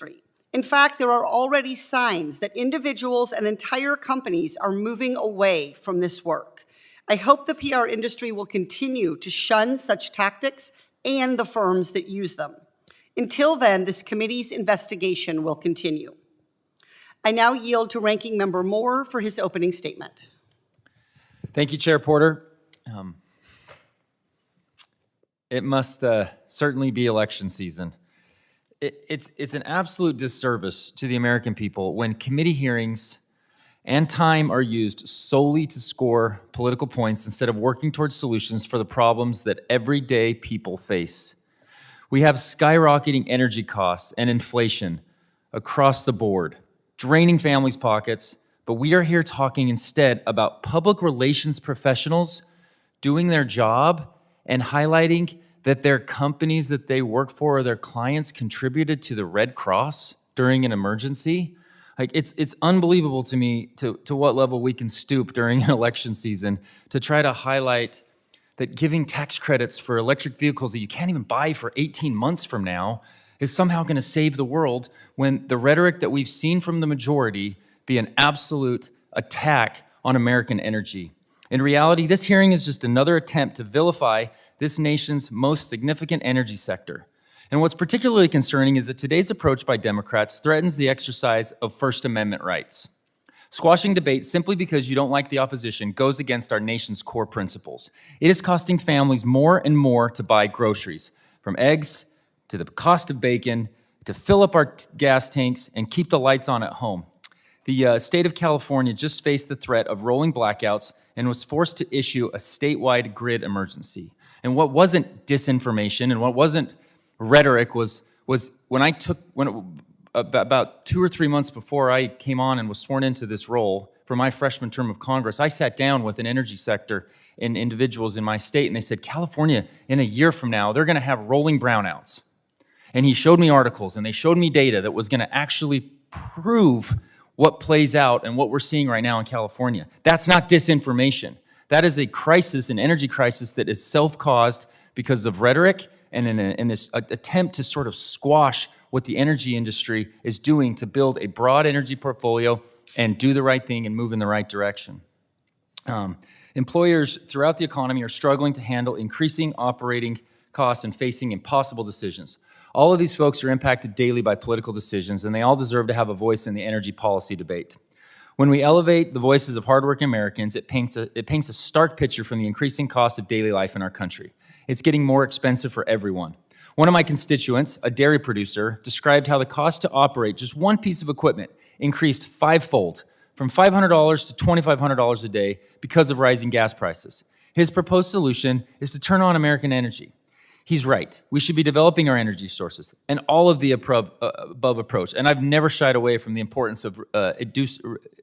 industry. In fact, there are already signs that individuals and entire companies are moving away from this work. I hope the PR industry will continue to shun such tactics and the firms that use them. Until then, this committee's investigation will continue. I now yield to Ranking Member Moore for his opening statement. Thank you, Chair Porter. It must certainly be election season. It's an absolute disservice to the American people when committee hearings and time are used solely to score political points instead of working towards solutions for the problems that everyday people face. We have skyrocketing energy costs and inflation across the board, draining families' pockets, but we are here talking instead about public relations professionals doing their job and highlighting that their companies that they work for or their clients contributed to the Red Cross during an emergency. Like it's unbelievable to me to what level we can stoop during an election season to try to highlight that giving tax credits for electric vehicles that you can't even buy for 18 months from now is somehow going to save the world, when the rhetoric that we've seen from the majority be an absolute attack on American energy. In reality, this hearing is just another attempt to vilify this nation's most significant energy sector. And what's particularly concerning is that today's approach by Democrats threatens the exercise of First Amendment rights. Squashing debate simply because you don't like the opposition goes against our nation's core principles. It is costing families more and more to buy groceries, from eggs to the cost of bacon, to fill up our gas tanks and keep the lights on at home. The state of California just faced the threat of rolling blackouts and was forced to issue a statewide grid emergency. And what wasn't disinformation and what wasn't rhetoric was about 2 or 3 months before I came on and was sworn into this role for my freshman term of Congress, I sat down with an energy sector and individuals in my state, and they said, California, in a year from now, they're gonna have rolling brownouts. And he showed me articles and they showed me data that was gonna actually prove what plays out and what we're seeing right now in California. That's not disinformation. That is a crisis, an energy crisis that is self-caused because of rhetoric and in this attempt to sort of squash what the energy industry is doing to build a broad energy portfolio and do the right thing and move in the right direction. Employers throughout the economy are struggling to handle increasing operating costs and facing impossible decisions. All of these folks are impacted daily by political decisions, and they all deserve to have a voice in the energy policy debate. When we elevate the voices of hardworking Americans, it paints a stark picture from the increasing cost of daily life in our country. It's getting more expensive for everyone. One of my constituents, a dairy producer, described how the cost to operate just one piece of equipment increased fivefold, from $500 to $2,500 a day because of rising gas prices. His proposed solution is to turn on American energy. He's right. We should be developing our energy sources and all of the above approach. And I've never shied away from the importance of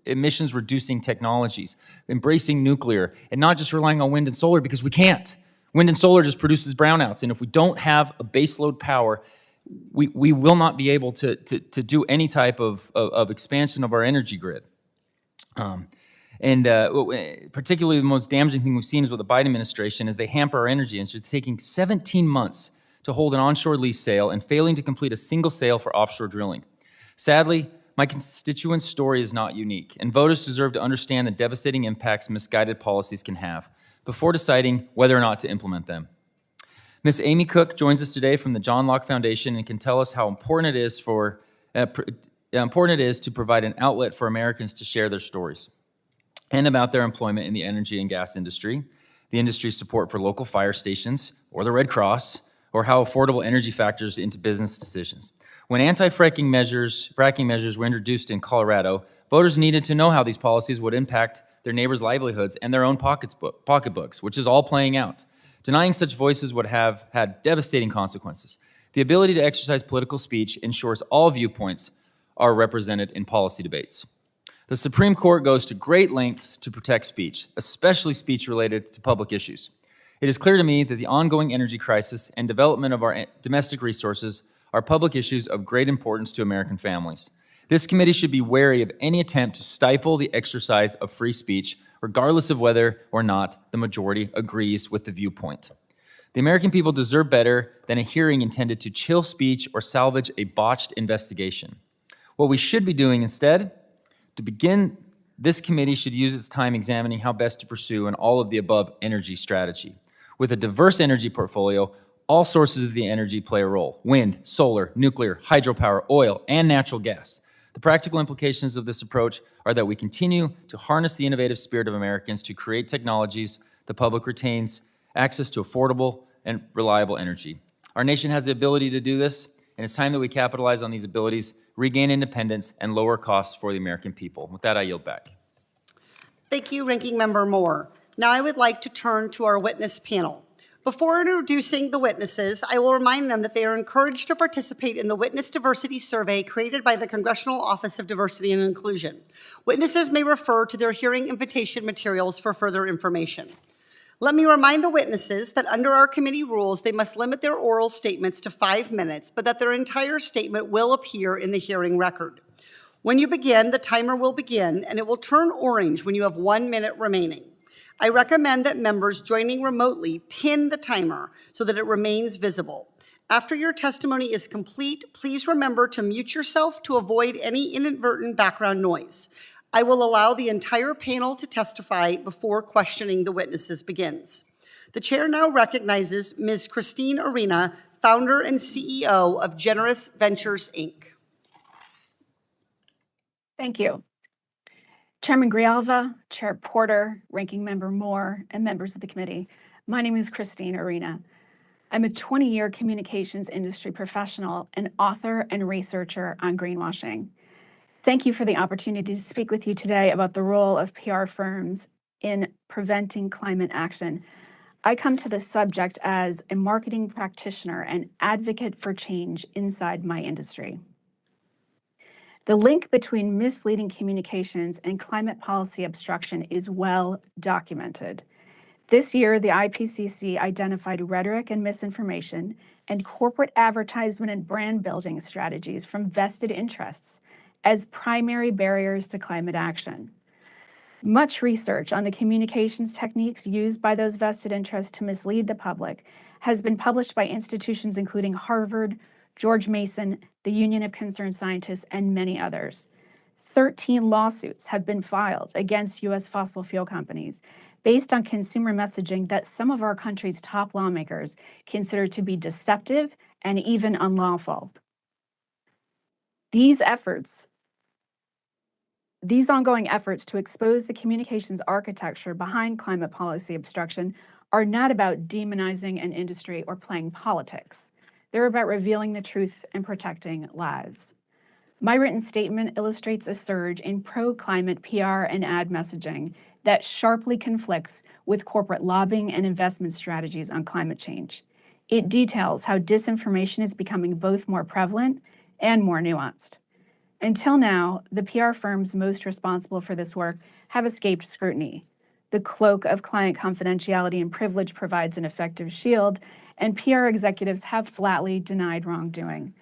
emissions reducing technologies, embracing nuclear, and not just relying on wind and solar, because we can't. Wind and solar just produces brownouts. And if we don't have a baseload power, we will not be able to do any type of expansion of our energy grid. Particularly the most damaging thing we've seen is with the Biden administration is they hamper our energy industry. It's taking 17 months to hold an onshore lease sale and failing to complete a single sale for offshore drilling. Sadly, my constituent's story is not unique, and voters deserve to understand the devastating impacts misguided policies can have before deciding whether or not to implement them. Ms. Amy Cook joins us today from the John Locke Foundation and can tell us how important it is to provide an outlet for Americans to share their stories and about their employment in the energy and gas industry, the industry's support for local fire stations or the Red Cross, or how affordable energy factors into business decisions. When anti-fracking measures were introduced in Colorado, voters needed to know how these policies would impact their neighbors' livelihoods and their own pocketbooks, which is all playing out. Denying such voices would have had devastating consequences. The ability to exercise political speech ensures all viewpoints are represented in policy debates. The Supreme Court goes to great lengths to protect speech, especially speech related to public issues. It is clear to me that the ongoing energy crisis and development of our domestic resources are public issues of great importance to American families. This committee should be wary of any attempt to stifle the exercise of free speech, regardless of whether or not the majority agrees with the viewpoint. The American people deserve better than a hearing intended to chill speech or salvage a botched investigation. What we should be doing instead, to begin, this committee should use its time examining how best to pursue an all-of-the-above energy strategy. With a diverse energy portfolio, all sources of the energy play a role: wind, solar, nuclear, hydropower, oil, and natural gas. The practical implications of this approach are that we continue to harness the innovative spirit of Americans to create technologies the public retains access to affordable and reliable energy. Our nation has the ability to do this, and it's time that we capitalize on these abilities, regain independence, and lower costs for the American people. With that, I yield back. Thank you, Ranking Member Moore. Now I would like to turn to our witness panel. Before introducing the witnesses, I will remind them that they are encouraged to participate in the Witness Diversity Survey created by the Congressional Office of Diversity and Inclusion. Witnesses may refer to their hearing invitation materials for further information. Let me remind the witnesses that under our committee rules, they must limit their oral statements to 5 minutes, but that their entire statement will appear in the hearing record. When you begin, the timer will begin, and it will turn orange when you have 1 minute remaining. I recommend that members joining remotely pin the timer so that it remains visible. After your testimony is complete, please remember to mute yourself to avoid any inadvertent background noise. I will allow the entire panel to testify before questioning the witnesses begins. The chair now recognizes Ms. Christine Arena, founder and CEO of Generous Ventures, Inc. Thank you. Chairman Grijalva, Chair Porter, Ranking Member Moore, and members of the committee, my name is Christine Arena. I'm a 20-year communications industry professional and author and researcher on greenwashing. Thank you for the opportunity to speak with you today about the role of PR firms in preventing climate action. I come to this subject as a marketing practitioner and advocate for change inside my industry. The link between misleading communications and climate policy obstruction is well documented. This year, the IPCC identified rhetoric and misinformation and corporate advertisement and brand building strategies from vested interests as primary barriers to climate action. Much research on the communications techniques used by those vested interests to mislead the public has been published by institutions including Harvard, George Mason, the Union of Concerned Scientists, and many others. 13 lawsuits have been filed against U.S. fossil fuel companies based on consumer messaging that some of our country's top lawmakers consider to be deceptive and even unlawful. These ongoing efforts to expose the communications architecture behind climate policy obstruction are not about demonizing an industry or playing politics. They're about revealing the truth and protecting lives. My written statement illustrates a surge in pro-climate PR and ad messaging that sharply conflicts with corporate lobbying and investment strategies on climate change. It details how disinformation is becoming both more prevalent and more nuanced. Until now, the PR firms most responsible for this work have escaped scrutiny. The cloak of client confidentiality and privilege provides an effective shield, and PR executives have flatly denied wrongdoing.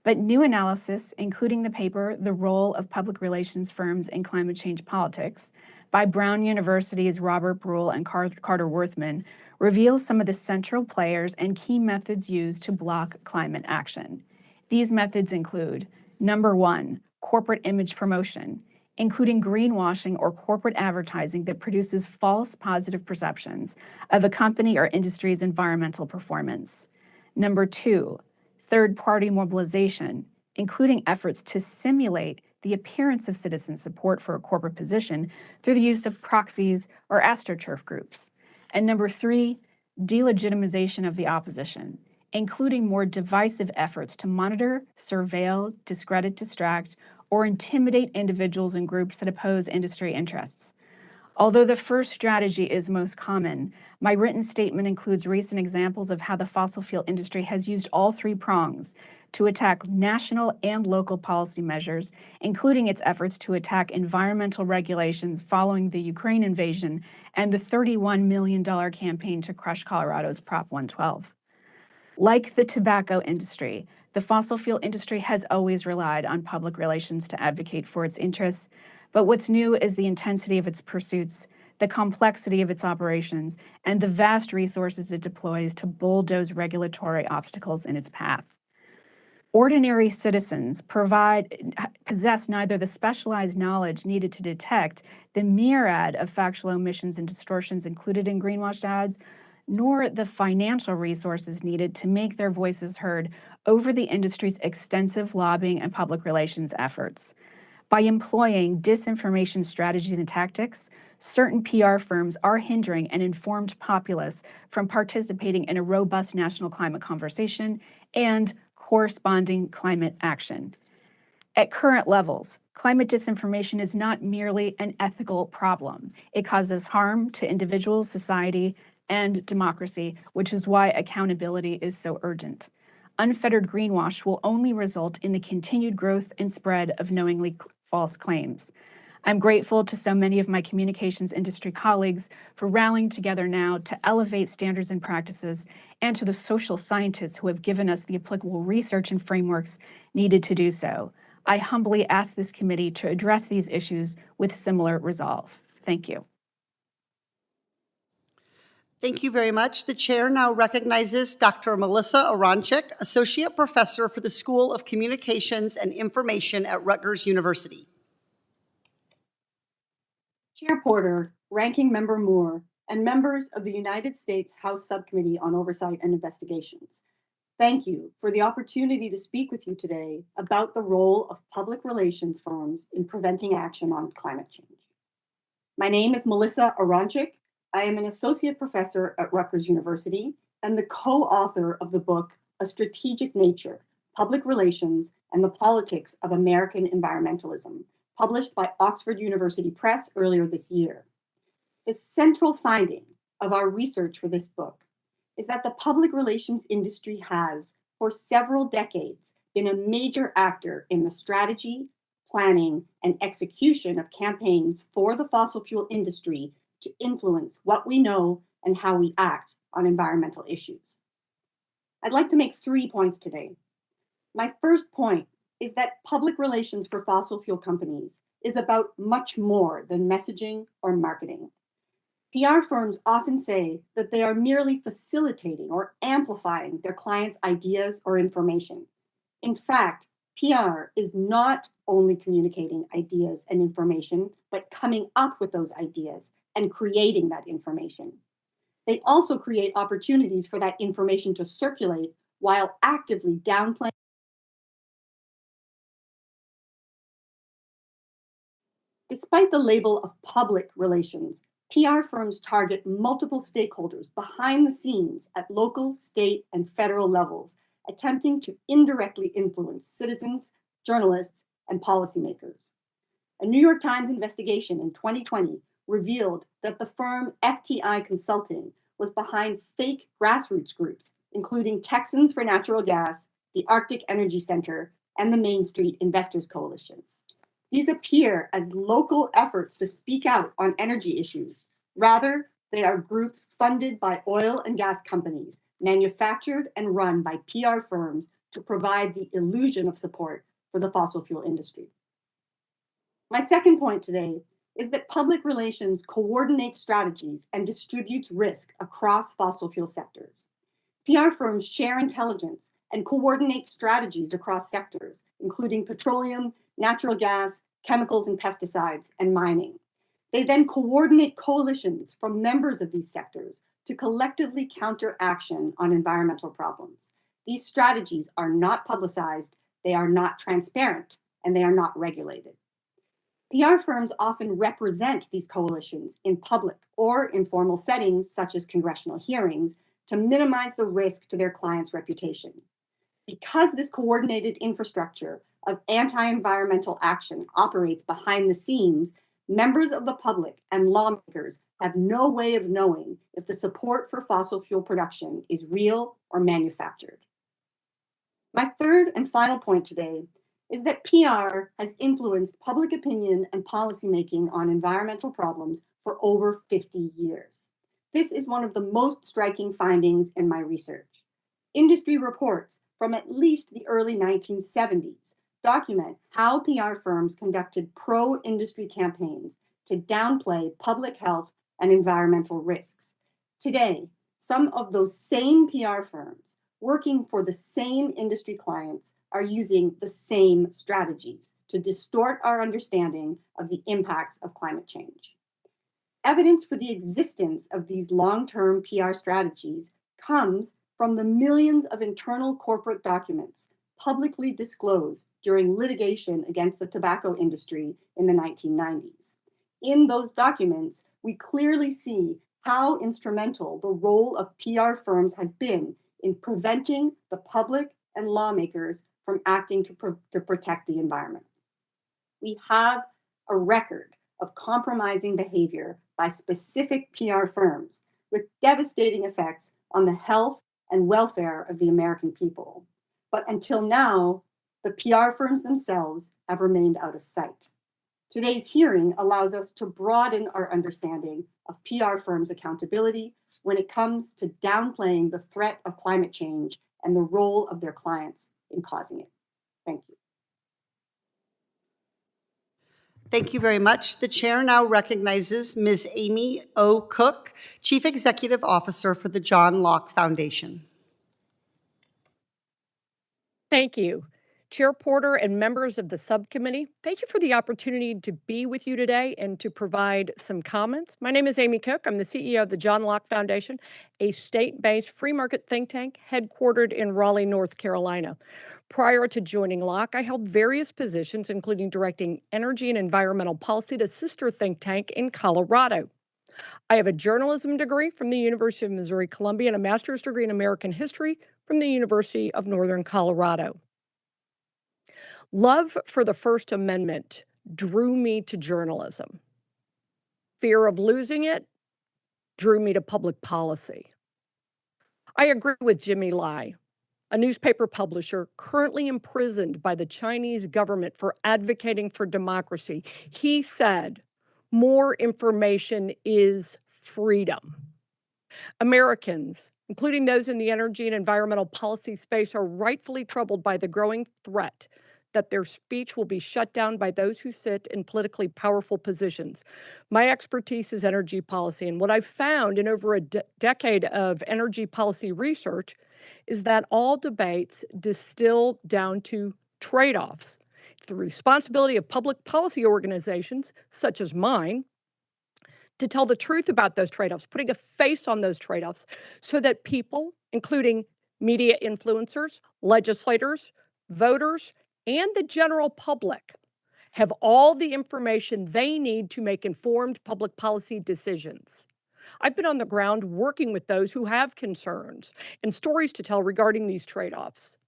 But new analysis, including the paper, The Role of Public Relations Firms in Climate Change Politics, by Brown University's Robert Brule and Carter Worthman, reveals some of the central players and key methods used to block climate action. These methods include, number one, corporate image promotion, including greenwashing or corporate advertising that produces false positive perceptions of a company or industry's environmental performance. Number two, third-party mobilization, including efforts to simulate the appearance of citizen support for a corporate position through the use of proxies or astroturf groups. And number three, delegitimization of the opposition, including more divisive efforts to monitor, surveil, discredit, distract, or intimidate individuals and groups that oppose industry interests. Although the first strategy is most common, my written statement includes recent examples of how the fossil fuel industry has used all three prongs to attack national and local policy measures, including its efforts to attack environmental regulations following the Ukraine invasion and the $31 million campaign to crush Colorado's Prop 112. Like the tobacco industry, the fossil fuel industry has always relied on public relations to advocate for its interests, but what's new is the intensity of its pursuits, the complexity of its operations, and the vast resources it deploys to bulldoze regulatory obstacles in its path. Ordinary citizens possess neither the specialized knowledge needed to detect the myriad of factual omissions and distortions included in greenwashed ads, nor the financial resources needed to make their voices heard over the industry's extensive lobbying and public relations efforts. By employing disinformation strategies and tactics, certain PR firms are hindering an informed populace from participating in a robust national climate conversation and corresponding climate action. At current levels, climate disinformation is not merely an ethical problem. It causes harm to individuals, society, and democracy, which is why accountability is so urgent. Unfettered greenwash will only result in the continued growth and spread of knowingly false claims. I'm grateful to so many of my communications industry colleagues for rallying together now to elevate standards and practices, and to the social scientists who have given us the applicable research and frameworks needed to do so. I humbly ask this committee to address these issues with similar resolve. Thank you. Thank you very much. The chair now recognizes Dr. Melissa Aronchick, Associate Professor for the School of Communications and Information at Rutgers University. Chair Porter, Ranking Member Moore, and members of the United States House Subcommittee on Oversight and Investigations. Thank you for the opportunity to speak with you today about the role of public relations firms in preventing action on climate change. My name is Melissa Aronchick. I am an associate professor at Rutgers University and the co-author of the book, A Strategic Nature, Public Relations and the Politics of American Environmentalism, published by Oxford University Press earlier this year. The central finding of our research for this book is that the public relations industry has, for several decades, been a major actor in the strategy, planning, and execution of campaigns for the fossil fuel industry to influence what we know and how we act on environmental issues. I'd like to make 3 points today. My first point is that public relations for fossil fuel companies is about much more than messaging or marketing. PR firms often say that they are merely facilitating or amplifying their clients' ideas or information. In fact, PR is not only communicating ideas and information, but coming up with those ideas and creating that information. They also create opportunities for that information to circulate while actively downplaying. Despite the label of public relations, PR firms target multiple stakeholders behind the scenes at local, state, and federal levels, attempting to indirectly influence citizens, journalists, and policymakers. A New York Times investigation in 2020 revealed that the firm FTI Consulting was behind fake grassroots groups, including Texans for Natural Gas, the Arctic Energy Center, and the Main Street Investors Coalition. These appear as local efforts to speak out on energy issues. Rather, they are groups funded by oil and gas companies, manufactured and run by PR firms to provide the illusion of support for the fossil fuel industry. My second point today is that public relations coordinates strategies and distributes risk across fossil fuel sectors. PR firms share intelligence and coordinate strategies across sectors, including petroleum, natural gas, chemicals and pesticides, and mining. They then coordinate coalitions from members of these sectors to collectively counter action on environmental problems. These strategies are not publicized, they are not transparent, and they are not regulated. PR firms often represent these coalitions in public or informal settings, such as congressional hearings, to minimize the risk to their clients' reputation. Because this coordinated infrastructure of anti-environmental action operates behind the scenes, members of the public and lawmakers have no way of knowing if the support for fossil fuel production is real or manufactured. My third and final point today is that PR has influenced public opinion and policymaking on environmental problems for over 50 years. This is one of the most striking findings in my research. Industry reports from at least the early 1970s document how PR firms conducted pro-industry campaigns to downplay public health, and environmental risks. Today, some of those same PR firms working for the same industry clients are using the same strategies to distort our understanding of the impacts of climate change. Evidence for the existence of these long-term PR strategies comes from the millions of internal corporate documents publicly disclosed during litigation against the tobacco industry in the 1990s. In those documents, we clearly see how instrumental the role of PR firms has been in preventing the public and lawmakers from acting to protect the environment. We have a record of compromising behavior by specific PR firms with devastating effects on the health and welfare of the American people. But until now, the PR firms themselves have remained out of sight. Today's hearing allows us to broaden our understanding of PR firms' accountability when it comes to downplaying the threat of climate change and the role of their clients in causing it. Thank you. Thank you very much. The chair now recognizes Ms. Amy O. Cook, Chief Executive Officer for the John Locke Foundation. Thank you. Chair Porter and members of the subcommittee, thank you for the opportunity to be with you today and to provide some comments. My name is Amy Cook. I'm the CEO of the John Locke Foundation, a state-based free market think tank headquartered in Raleigh, North Carolina. Prior to joining Locke, I held various positions, including directing energy and environmental policy at a sister think tank in Colorado. I have a journalism degree from the University of Missouri-Columbia and a master's degree in American history from the University of Northern Colorado. Love for the First Amendment drew me to journalism. Fear of losing it drew me to public policy. I agree with Jimmy Lai, a newspaper publisher currently imprisoned by the Chinese government for advocating for democracy. He said, "More information is freedom." Americans, including those in the energy and environmental policy space, are rightfully troubled by the growing threat that their speech will be shut down by those who sit in politically powerful positions. My expertise is energy policy, and what I've found in over a decade of energy policy research is that all debates distill down to trade-offs. It's the responsibility of public policy organizations, such as mine, to tell the truth about those trade-offs, putting a face on those trade-offs so that people, including media influencers, legislators, voters, and the general public, have all the information they need to make informed public policy decisions. I've been on the ground working with those who have concerns and stories to tell regarding these trade-offs.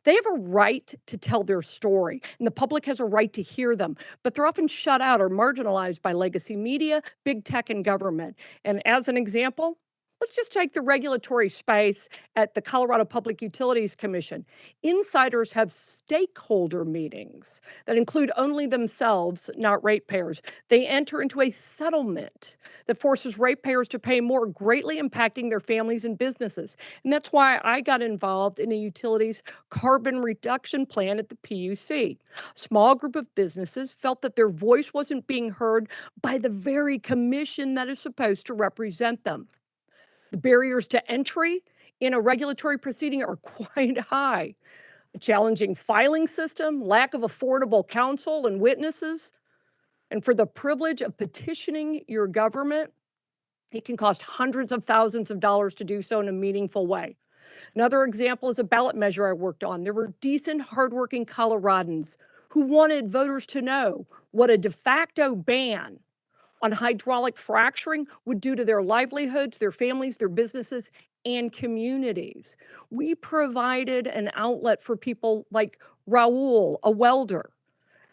They have a right to tell their story, and the public has a right to hear them, but they're often shut out or marginalized by legacy media, big tech, and government. And as an example, let's just take the regulatory space at the Colorado Public Utilities Commission. Insiders have stakeholder meetings that include only themselves, not ratepayers. They enter into a settlement that forces ratepayers to pay more, greatly impacting their families and businesses. And that's why I got involved in a utilities carbon reduction plan at the PUC. A small group of businesses felt that their voice wasn't being heard by the very commission that is supposed to represent them. The barriers to entry in a regulatory proceeding are quite high. A challenging filing system, lack of affordable counsel and witnesses, and for the privilege of petitioning your government, it can cost hundreds of thousands of dollars to do so in a meaningful way. Another example is a ballot measure I worked on. There were decent, hardworking Coloradans who wanted voters to know what a de facto ban on hydraulic fracturing would do to their livelihoods, their families, their businesses, and communities. We provided an outlet for people like Raul, a welder,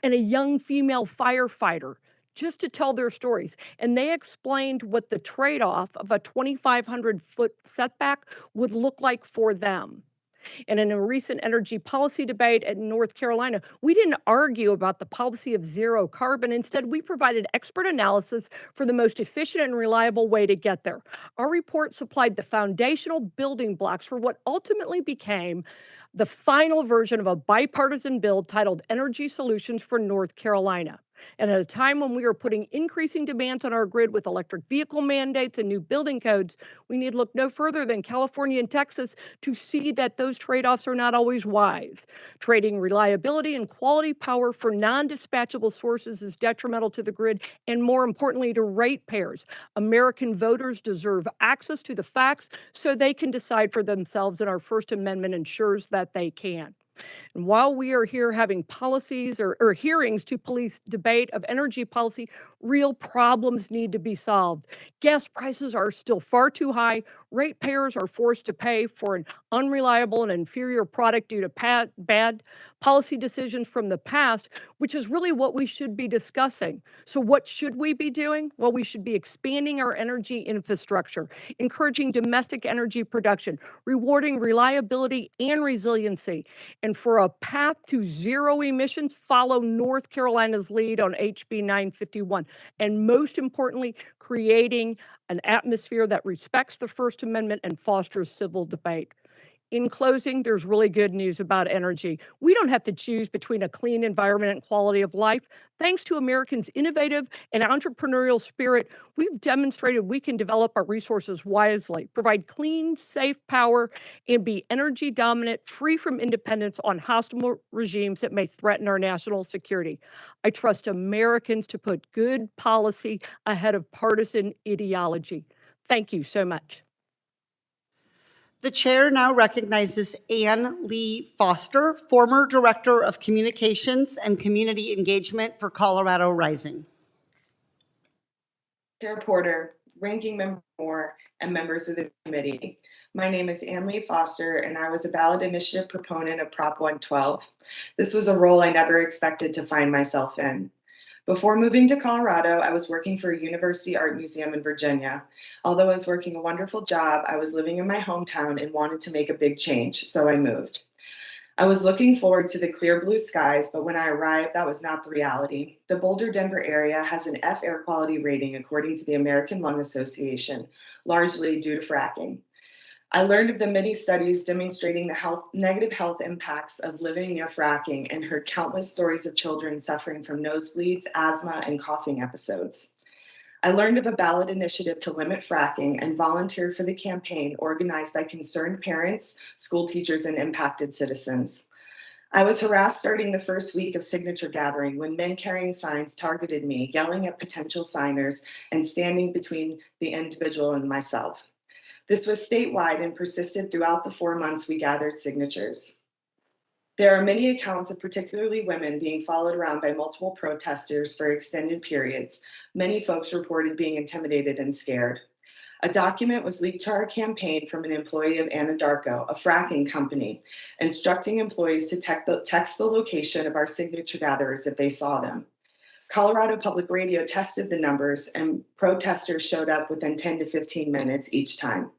and a young female firefighter, just to tell their stories. And they explained what the trade-off of a 2,500-foot setback would look like for them. And in a recent energy policy debate in North Carolina, we didn't argue about the policy of zero carbon. Instead, we provided expert analysis for the most efficient and reliable way to get there. Our report supplied the foundational building blocks for what ultimately became the final version of a bipartisan bill titled Energy Solutions for North Carolina. And at a time when we are putting increasing demands on our grid with electric vehicle mandates and new building codes, we need to look no further than California and Texas to see that those trade-offs are not always wise. Trading reliability and quality power for non-dispatchable sources is detrimental to the grid and, more importantly, to ratepayers. American voters deserve access to the facts so they can decide for themselves, and our First Amendment ensures that they can. And while we are here having policies or hearings to police debate of energy policy, real problems need to be solved. Gas prices are still far too high. Ratepayers are forced to pay for an unreliable and inferior product due to bad policy decisions from the past, which is really what we should be discussing. So, what should we be doing? Well, we should be expanding our energy infrastructure, encouraging domestic energy production, rewarding reliability and resiliency. And for a path to zero emissions, follow North Carolina's lead on HB 951. And most importantly, creating an atmosphere that respects the First Amendment and fosters civil debate. In closing, there's really good news about energy. We don't have to choose between a clean environment and quality of life. Thanks to Americans' innovative and entrepreneurial spirit, we've demonstrated we can develop our resources wisely, provide clean, safe power, and be energy dominant, free from dependence on hostile regimes that may threaten our national security. I trust Americans to put good policy ahead of partisan ideology. Thank you so much. The chair now recognizes Ann Lee Foster, former Director of Communications and Community Engagement for Colorado Rising. Chair Porter, Ranking Member Moore, and members of the committee. My name is Ann Lee Foster, and I was a ballot initiative proponent of Prop 112. This was a role I never expected to find myself in. Before moving to Colorado, I was working for a university art museum in Virginia. Although I was working a wonderful job, I was living in my hometown and wanted to make a big change, so I moved. I was looking forward to the clear blue skies, but when I arrived, that was not the reality. The Boulder-Denver area has an F air quality rating according to the American Lung Association, largely due to fracking. I learned of the many studies demonstrating the negative health impacts of living near fracking and heard countless stories of children suffering from nosebleeds, asthma, and coughing episodes. I learned of a ballot initiative to limit fracking and volunteered for the campaign organized by concerned parents, school teachers, and impacted citizens. I was harassed starting the first week of signature gathering when men carrying signs targeted me, yelling at potential signers and standing between the individual and myself. This was statewide and persisted throughout the 4 months we gathered signatures. There are many accounts of particularly women being followed around by multiple protesters for extended periods. Many folks reported being intimidated and scared. A document was leaked to our campaign from an employee of Anadarko, a fracking company, instructing employees to text the location of our signature gatherers if they saw them. Colorado Public Radio tested the numbers, and protesters showed up within 10 to 15 minutes each time.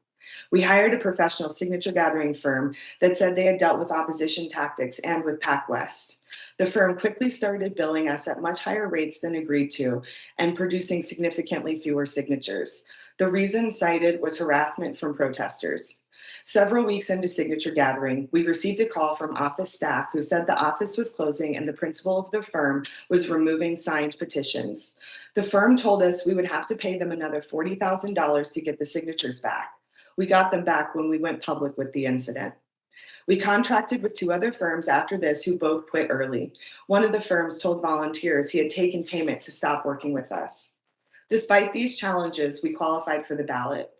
We hired a professional signature gathering firm that said they had dealt with opposition tactics and with PacWest. The firm quickly started billing us at much higher rates than agreed to and producing significantly fewer signatures. The reason cited was harassment from protesters. Several weeks into signature gathering, we received a call from office staff who said the office was closing and the principal of the firm was removing signed petitions. The firm told us we would have to pay them another $40,000 to get the signatures back. We got them back when we went public with the incident. We contracted with 2 other firms after this who both quit early. One of the firms told volunteers he had taken payment to stop working with us. Despite these challenges, we qualified for the ballot.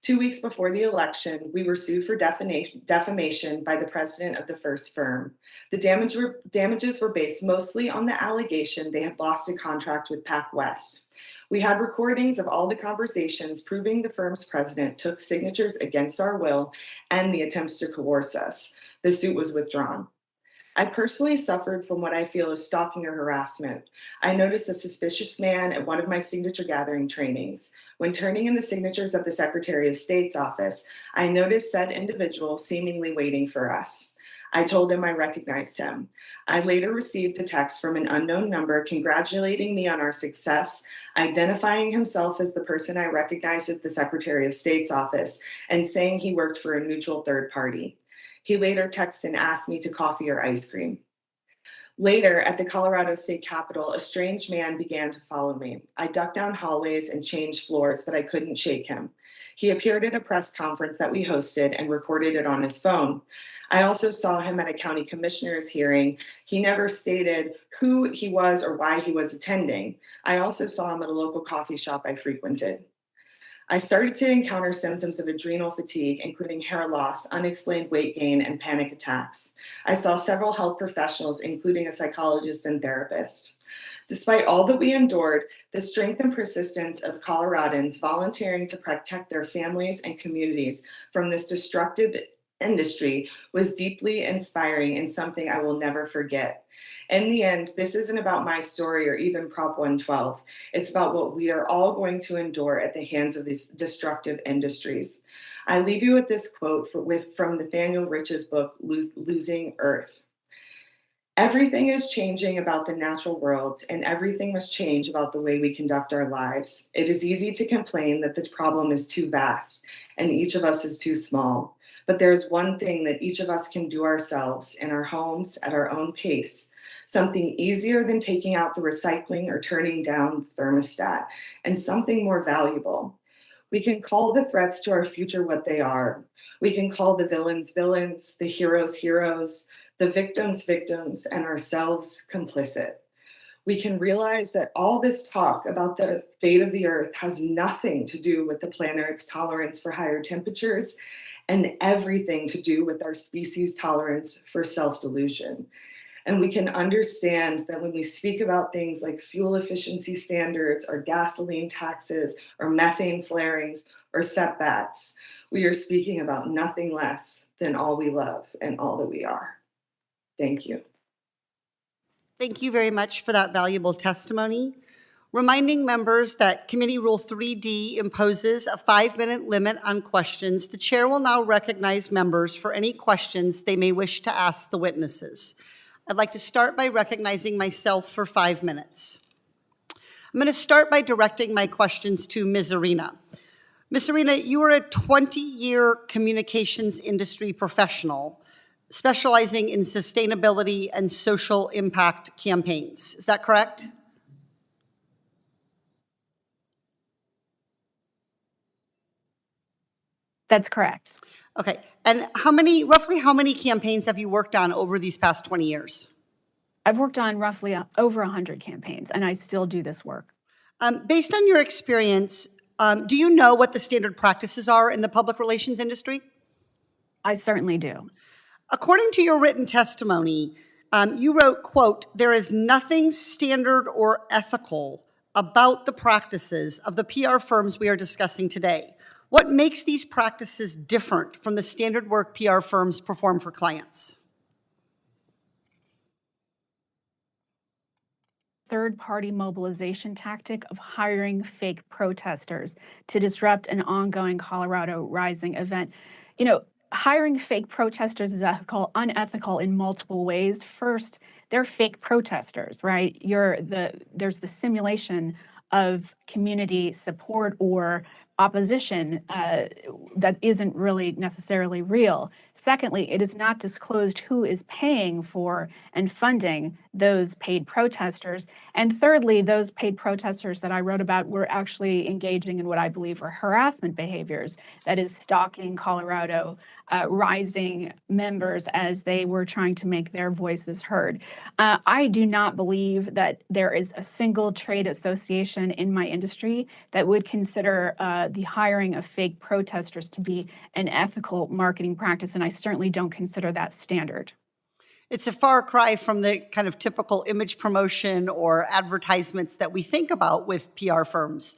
2 weeks before the election, we were sued for defamation by the president of the first firm. The damages were based mostly on the allegation they had lost a contract with PacWest. We had recordings of all the conversations proving the firm's president took signatures against our will and the attempts to coerce us. The suit was withdrawn. I personally suffered from what I feel is stalking or harassment. I noticed a suspicious man at one of my signature gathering trainings. When turning in the signatures of the Secretary of State's office, I noticed said individual seemingly waiting for us. I told him I recognized him. I later received a text from an unknown number congratulating me on our success, identifying himself as the person I recognized at the Secretary of State's office, and saying he worked for a neutral third party. He later texted and asked me to coffee or ice cream. Later, at the Colorado State Capitol, a strange man began to follow me. I ducked down hallways and changed floors, but I couldn't shake him. He appeared at a press conference that we hosted and recorded it on his phone. I also saw him at a county commissioner's hearing. He never stated who he was or why he was attending. I also saw him at a local coffee shop I frequented. I started to encounter symptoms of adrenal fatigue, including hair loss, unexplained weight gain, and panic attacks. I saw several health professionals, including a psychologist and therapist. Despite all that we endured, the strength and persistence of Coloradans volunteering to protect their families and communities from this destructive industry was deeply inspiring and something I will never forget. In the end, this isn't about my story or even Prop 112. It's about what we are all going to endure at the hands of these destructive industries. I leave you with this quote from Nathaniel Rich's book, Losing Earth. Everything is changing about the natural world, and everything must change about the way we conduct our lives. It is easy to complain that the problem is too vast and each of us is too small. But there's one thing that each of us can do ourselves in our homes at our own pace, something easier than taking out the recycling or turning down the thermostat, and something more valuable. We can call the threats to our future what they are. We can call the villains villains, the heroes heroes, the victims victims, and ourselves complicit. We can realize that all this talk about the fate of the earth has nothing to do with the planet's tolerance for higher temperatures and everything to do with our species' tolerance for self-delusion. And we can understand that when we speak about things like fuel efficiency standards or gasoline taxes or methane flarings or setbacks, we are speaking about nothing less than all we love and all that we are. Thank you. Thank you very much for that valuable testimony. Reminding members that Committee Rule 3D imposes a 5-minute limit on questions, the chair will now recognize members for any questions they may wish to ask the witnesses. I'd like to start by recognizing myself for 5 minutes. I'm going to start by directing my questions to Ms. Arena. Ms. Arena, you are a 20-year communications industry professional specializing in sustainability and social impact campaigns. Is that correct? That's correct. Okay, and roughly how many campaigns have you worked on over these past 20 years? I've worked on roughly over 100 campaigns, and I still do this work. Based on your experience, do you know what the standard practices are in the public relations industry? I certainly do. According to your written testimony, you wrote, quote, "There is nothing standard or ethical about the practices of the PR firms we are discussing today. What makes these practices different from the standard work PR firms perform for clients?" Third-party mobilization tactic of hiring fake protesters to disrupt an ongoing Colorado Rising event. You know, hiring fake protesters is unethical in multiple ways. First, they're fake protesters, right? There's the simulation of community support or opposition that isn't really necessarily real. Secondly, it is not disclosed who is paying for and funding those paid protesters. And thirdly, those paid protesters that I wrote about were actually engaging in what I believe are harassment behaviors, that is, stalking Colorado Rising members as they were trying to make their voices heard. I do not believe that there is a single trade association in my industry that would consider the hiring of fake protesters to be an ethical marketing practice, and I certainly don't consider that standard. It's a far cry from the kind of typical image promotion or advertisements that we think about with PR firms.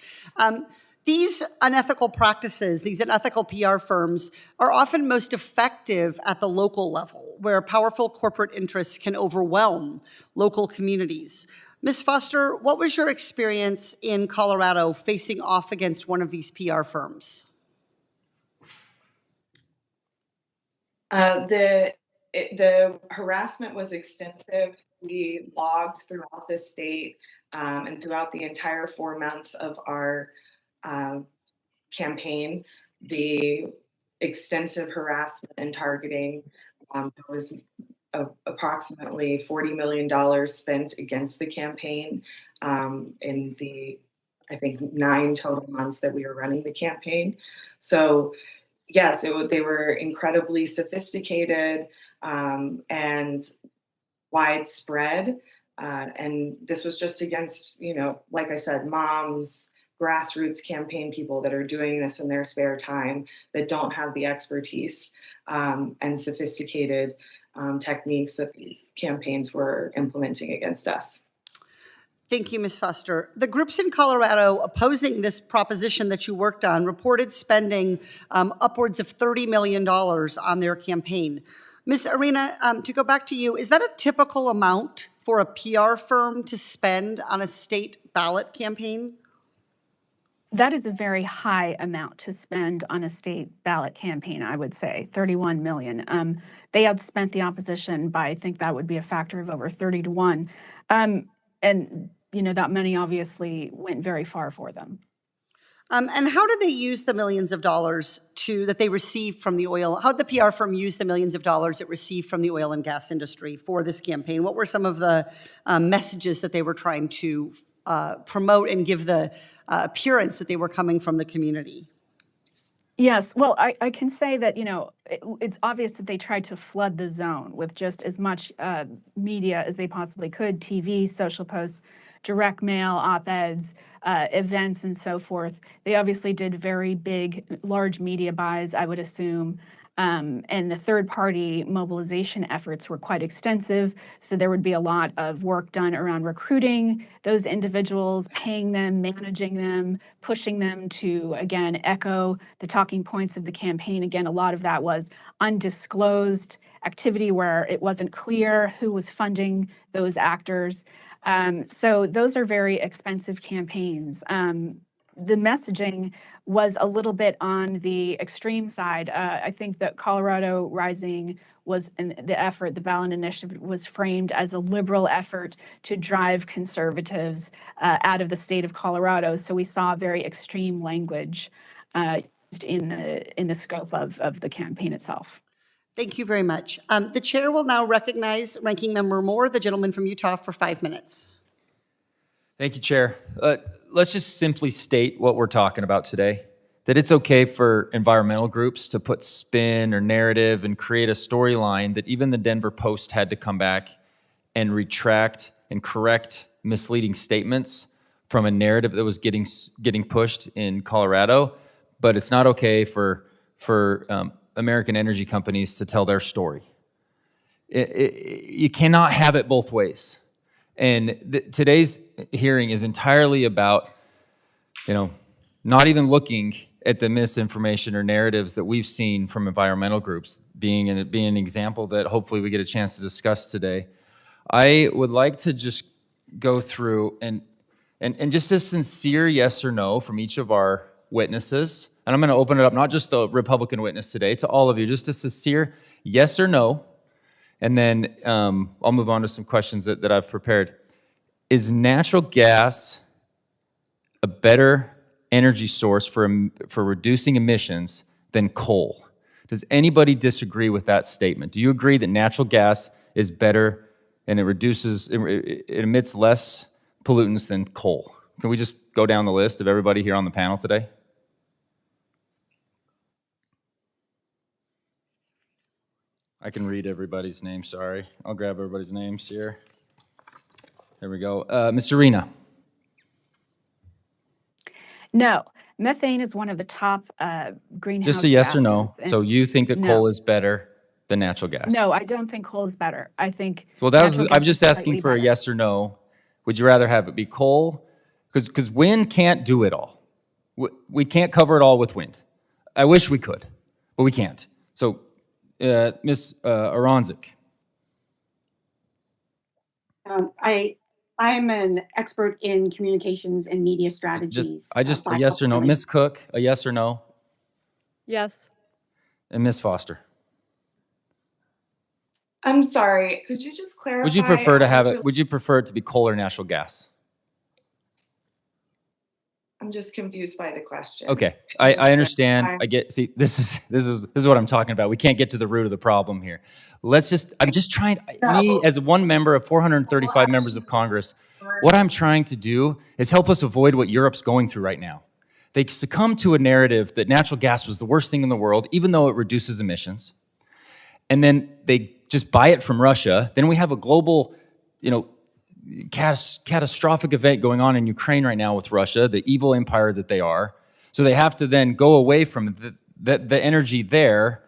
These unethical practices, these unethical PR firms, are often most effective at the local level, where powerful corporate interests can overwhelm local communities. Ms. Foster, what was your experience in Colorado facing off against one of these PR firms? The harassment was extensive. We logged throughout the state and throughout the entire 4 months of our campaign, the extensive harassment and targeting. There was approximately $40 million spent against the campaign in the, I think, 9 total months that we were running the campaign. So yes, they were incredibly sophisticated and widespread. And this was just against, like I said, moms, grassroots campaign people that are doing this in their spare time that don't have the expertise and sophisticated techniques that these campaigns were implementing against us. Thank you, Ms. Foster. The groups in Colorado opposing this proposition that you worked on reported spending upwards of $30 million on their campaign. Ms. Arena, to go back to you, is that a typical amount for a PR firm to spend on a state ballot campaign? That is a very high amount to spend on a state ballot campaign, I would say, 31 million. They outspent the opposition by, I think that would be a factor of over 30 to 1. And, that money obviously went very far for them. And how did they use the millions of dollars that they received from the oil? How did the PR firm use the millions of dollars it received from the oil and gas industry for this campaign? What were some of the messages that they were trying to promote and give the appearance that they were coming from the community? Yes, well, I can say that, it's obvious that they tried to flood the zone with just as much media as they possibly could, TV, social posts, direct mail, op-eds, events, and so forth. They obviously did very big, large media buys, I would assume. And the third-party mobilization efforts were quite extensive, so there would be a lot of work done around recruiting those individuals, paying them, managing them, pushing them to, again, echo the talking points of the campaign. Again, a lot of that was undisclosed activity where it wasn't clear who was funding those actors. So those are very expensive campaigns. The messaging was a little bit on the extreme side. I think that Colorado Rising was, and the ballot initiative was framed as a liberal effort to drive conservatives out of the state of Colorado. So we saw very extreme language used in the scope of the campaign itself. Thank you very much. The chair will now recognize Ranking Member Moore, the gentleman from Utah, for 5 minutes. Thank you, Chair. Let's just simply state what we're talking about today, that it's okay for environmental groups to put spin or narrative and create a storyline that even the Denver Post had to come back and retract and correct misleading statements from a narrative that was getting pushed in Colorado. But it's not okay for American energy companies to tell their story. You cannot have it both ways. And today's hearing is entirely about, not even looking at the misinformation or narratives that we've seen from environmental groups, being an example that hopefully we get a chance to discuss today. I would like to just go through and just a sincere yes or no from each of our witnesses. And I'm going to open it up, not just the Republican witness today, to all of you, just a sincere yes or no. And then I'll move on to some questions that I've prepared. Is natural gas a better energy source for reducing emissions than coal? Does anybody disagree with that statement? Do you agree that natural gas is better and it emits less pollutants than coal? Can we just go down the list of everybody here on the panel today? I can read everybody's name, sorry. I'll grab everybody's names here. There we go. Ms. Arena. No, methane is one of the top greenhouse gases. Just a yes or no. So you think that coal is better than natural gas? No, I don't think coal is better. I think well, I'm just asking for a yes or no. Would you rather have it be coal? Because wind can't do it all. We can't cover it all with wind. I wish we could, but we can't. So Ms. Aronchick. I am an expert in communications and media strategies. A yes or no. Ms. Cook, a yes or no? Yes. And Ms. Foster. I'm sorry, could you just clarify? Would you prefer to have it? Would you prefer it to be coal or natural gas? I'm just confused by the question. Okay, Could you I understand. clarify? I get. See, this is what I'm talking about. We can't get to the root of the problem here. I'm just trying. Me as one member of 435 members of Congress, what I'm trying to do is help us avoid what Europe's going through right now. They succumb to a narrative that natural gas was the worst thing in the world, even though it reduces emissions. And then they just buy it from Russia. Then we have a global, catastrophic event going on in Ukraine right now with Russia, the evil empire that they are. So they have to then go away from the energy there,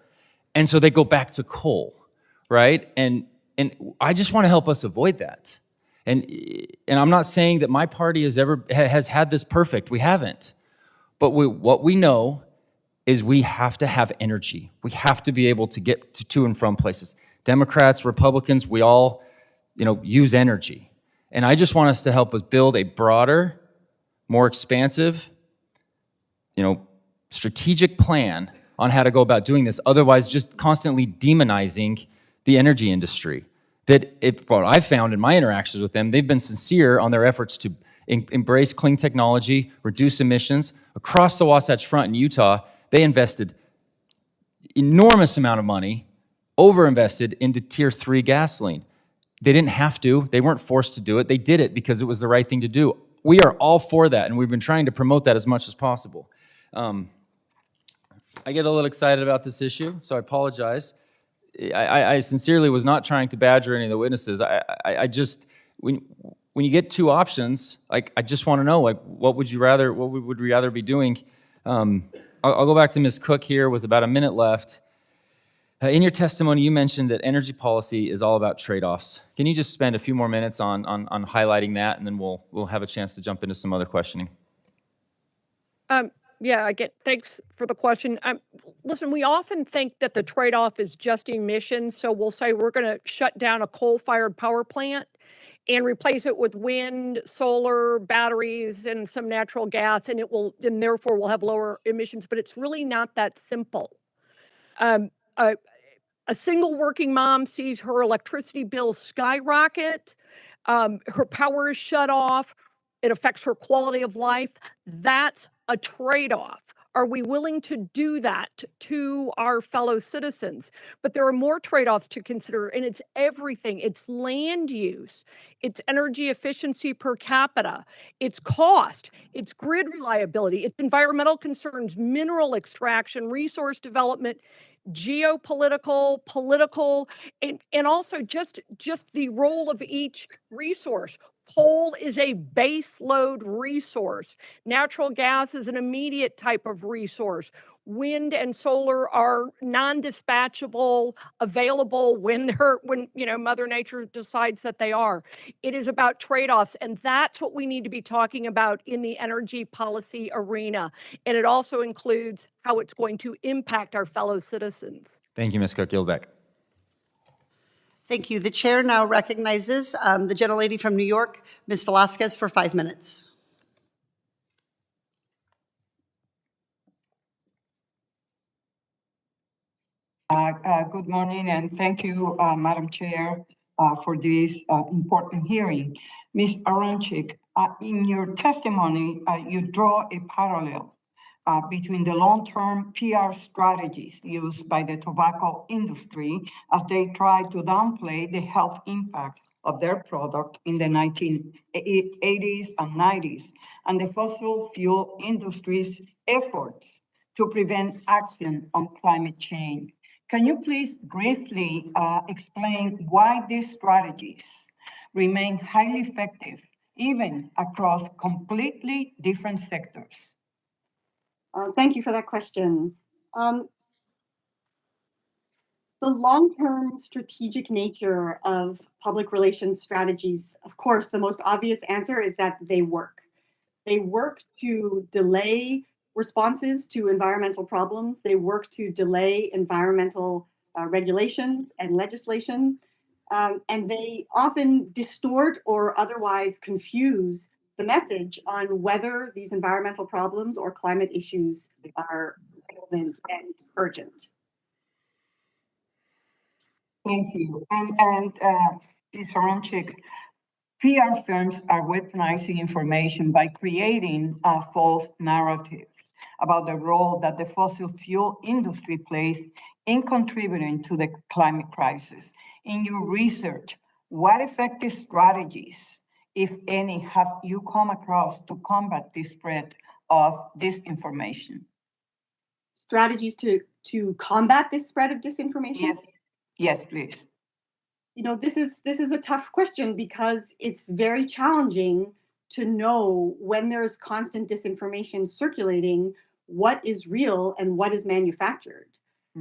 and so they go back to coal, right? And I just want to help us avoid that. And I'm not saying that my party has had this perfect. We haven't. But what we know is we have to have energy. We have to be able to get to and from places. Democrats, Republicans, we all, use energy. And I just want us to help us build a broader, more expansive, strategic plan on how to go about doing this. Otherwise, just constantly demonizing the energy industry. What I've found in my interactions with them, they've been sincere on their efforts to embrace clean technology, reduce emissions. Across the Wasatch Front in Utah, they invested enormous amount of money, overinvested into Tier 3 gasoline. They didn't have to. They weren't forced to do it. They did it because it was the right thing to do. We are all for that, and we've been trying to promote that as much as possible. I get a little excited about this issue, so I apologize. I sincerely was not trying to badger any of the witnesses. I just, when you get two options, I just want to know, what would we rather be doing? I'll go back to Ms. Cook here with about a minute left. In your testimony, you mentioned that energy policy is all about trade-offs. Can you just spend a few more minutes on highlighting that, and then we'll have a chance to jump into some other questioning? Thanks for the question. Listen, we often think that the trade-off is just emissions. So we'll say we're going to shut down a coal-fired power plant and replace it with wind, solar, batteries, and some natural gas, and therefore we'll have lower emissions. But it's really not that simple. A single working mom sees her electricity bill skyrocket. Her power is shut off. It affects her quality of life. That's a trade-off. Are we willing to do that to our fellow citizens? But there are more trade-offs to consider, and it's everything. It's land use, it's energy efficiency per capita, it's cost, it's grid reliability, it's environmental concerns, mineral extraction, resource development, geopolitical, political, and also just the role of each resource. Coal is a base load resource. Natural gas is an immediate type of resource. Wind and solar are non-dispatchable, available when Mother Nature decides that they are. It is about trade-offs, and that's what we need to be talking about in the energy policy arena. And it also includes how it's going to impact our fellow citizens. Thank you, Ms. Cook. Yield back. Thank you. The chair now recognizes the gentlelady from New York, Ms. Velasquez, for 5 minutes. Good morning, and thank you, Madam Chair, for this important hearing. Ms. Aronchick, in your testimony, you draw a parallel between the long-term PR strategies used by the tobacco industry as they try to downplay the health impact of their product in the 1980s and 90s, and the fossil fuel industry's efforts to prevent action on climate change. Can you please briefly explain why these strategies remain highly effective, even across completely different sectors? Thank you for that question. The long-term strategic nature of public relations strategies, of course, the most obvious answer is that they work. They work to delay responses to environmental problems. They work to delay environmental regulations and legislation. And they often distort or otherwise confuse the message on whether these environmental problems or climate issues are relevant and urgent. Thank you. And Ms. Aronchick, PR firms are weaponizing information by creating false narratives about the role that the fossil fuel industry plays in contributing to the climate crisis. In your research, what effective strategies, if any, have you come across to combat this spread of disinformation? Strategies to combat this spread of disinformation? Yes, please. You know, this is a tough question because it's very challenging to know when there's constant disinformation circulating, what is real and what is manufactured.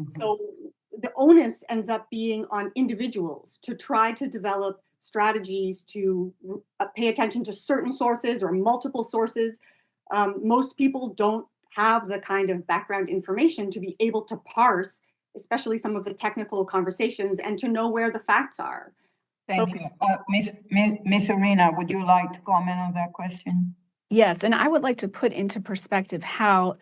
So the onus ends up being on individuals to try to develop strategies to pay attention to certain sources or multiple sources. Most people don't have the kind of background information to be able to parse, especially some of the technical conversations, and to know where the facts are. Thank you. Ms. Arena, would you like to comment on that question? Yes, and I would like to put into perspective how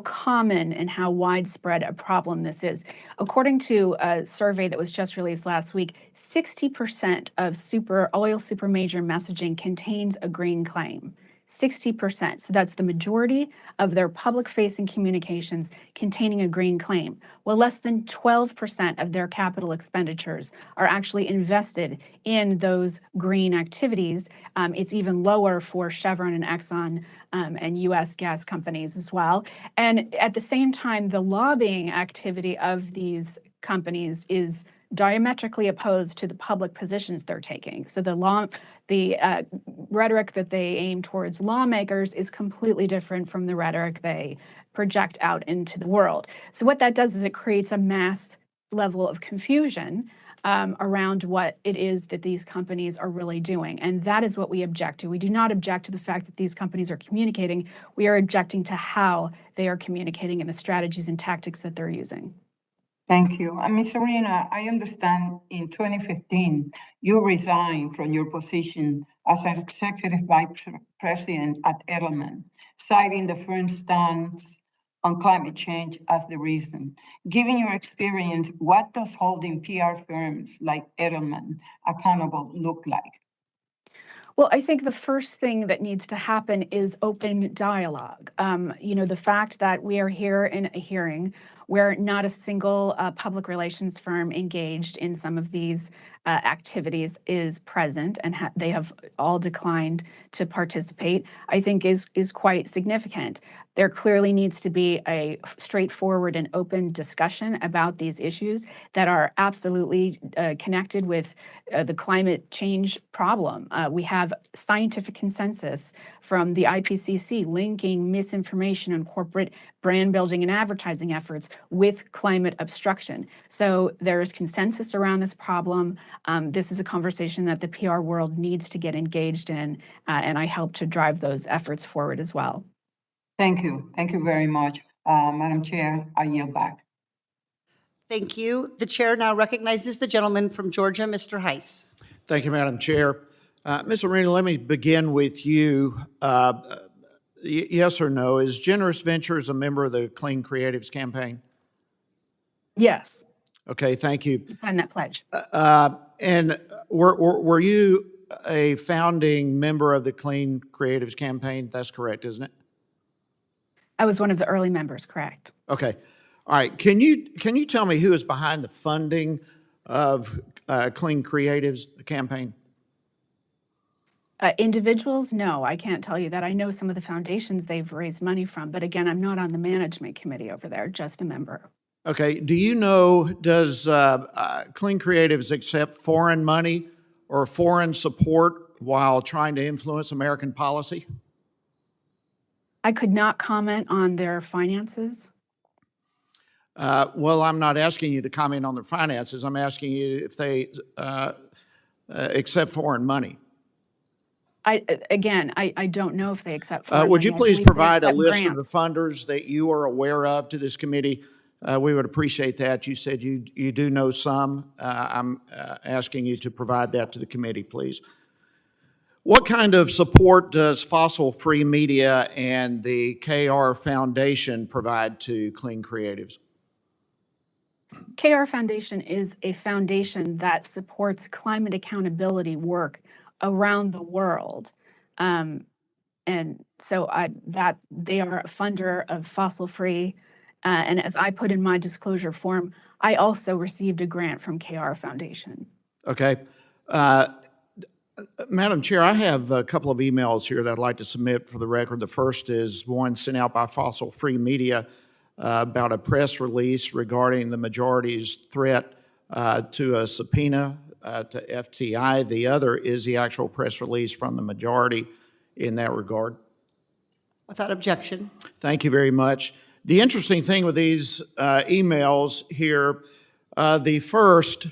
common and how widespread a problem this is. According to a survey that was just released last week, 60% of oil super major messaging contains a green claim. 60%. So that's the majority of their public-facing communications containing a green claim. Well, less than 12% of their capital expenditures are actually invested in those green activities. It's even lower for Chevron and Exxon and U.S. gas companies as well. And at the same time, the lobbying activity of these companies is diametrically opposed to the public positions they're taking. So the rhetoric that they aim towards lawmakers is completely different from the rhetoric they project out into the world. So what that does is it creates a mass level of confusion around what it is that these companies are really doing. And that is what we object to. We do not object to the fact that these companies are communicating. We are objecting to how they are communicating and the strategies and tactics that they're using. Thank you. Ms. Arena, I understand in 2015, you resigned from your position as an executive vice president at Edelman, citing the firm's stance on climate change as the reason. Given your experience, what does holding PR firms like Edelman accountable look like? Well, I think the first thing that needs to happen is open dialogue. The fact that we are here in a hearing where not a single public relations firm engaged in some of these activities is present, and they have all declined to participate, I think is quite significant. There clearly needs to be a straightforward and open discussion about these issues that are absolutely connected with the climate change problem. We have scientific consensus from the IPCC linking misinformation and corporate brand building and advertising efforts with climate obstruction. So there is consensus around this problem. This is a conversation that the PR world needs to get engaged in, and I help to drive those efforts forward as well. Thank you. Thank you very much. Madam Chair, I yield back. Thank you. The chair now recognizes the gentleman from Georgia, Mr. Heiss. Thank you, Madam Chair. Ms. Arena, let me begin with you. Yes or no, is Generous Ventures a member of the Clean Creatives campaign? Yes. Okay, thank you. Sign that pledge. And were you a founding member of the Clean Creatives campaign? That's correct, isn't it? I was one of the early members, correct. Okay. All right. Can you tell me who is behind the funding of Clean Creatives campaign? Individuals, no, I can't tell you that. I know some of the foundations they've raised money from, but again, I'm not on the management committee over there, just a member. Okay. Do you know, does Clean Creatives accept foreign money or foreign support while trying to influence American policy? I could not comment on their finances. Well, I'm not asking you to comment on their finances. I'm asking you if they accept foreign money. I don't know if they accept foreign money. Would you I please believe they provide a accept list grants. of the funders that you are aware of to this committee? We would appreciate that. You said you do know some. I'm asking you to provide that to the committee, please. What kind of support does Fossil Free Media and the KR Foundation provide to Clean Creatives? KR Foundation is a foundation that supports climate accountability work around the world. And so they are a funder of fossil-free. And as I put in my disclosure form, I also received a grant from KR Foundation. Okay. Madam Chair, I have a couple of emails here that I'd like to submit for the record. The first is one sent out by Fossil Free Media about a press release regarding the majority's threat to a subpoena to FTI. The other is the actual press release from the majority in that regard. Without objection. Thank you very much. The interesting thing with these emails here, the first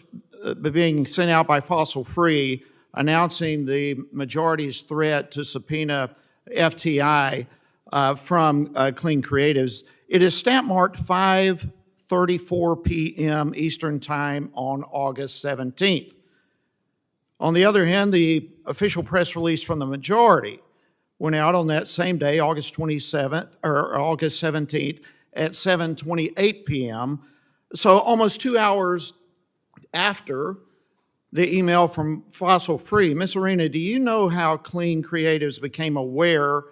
being sent out by Fossil Free, announcing the majority's threat to subpoena FTI from Clean Creatives. It is stamp marked 5:34 p.m. Eastern Time on August 17th. On the other hand, the official press release from the majority went out on that same day, August 27th, or August 17th, at 7:28 p.m. So almost 2 hours after the email from Fossil Free. Ms. Arena, do you know how Clean Creatives became aware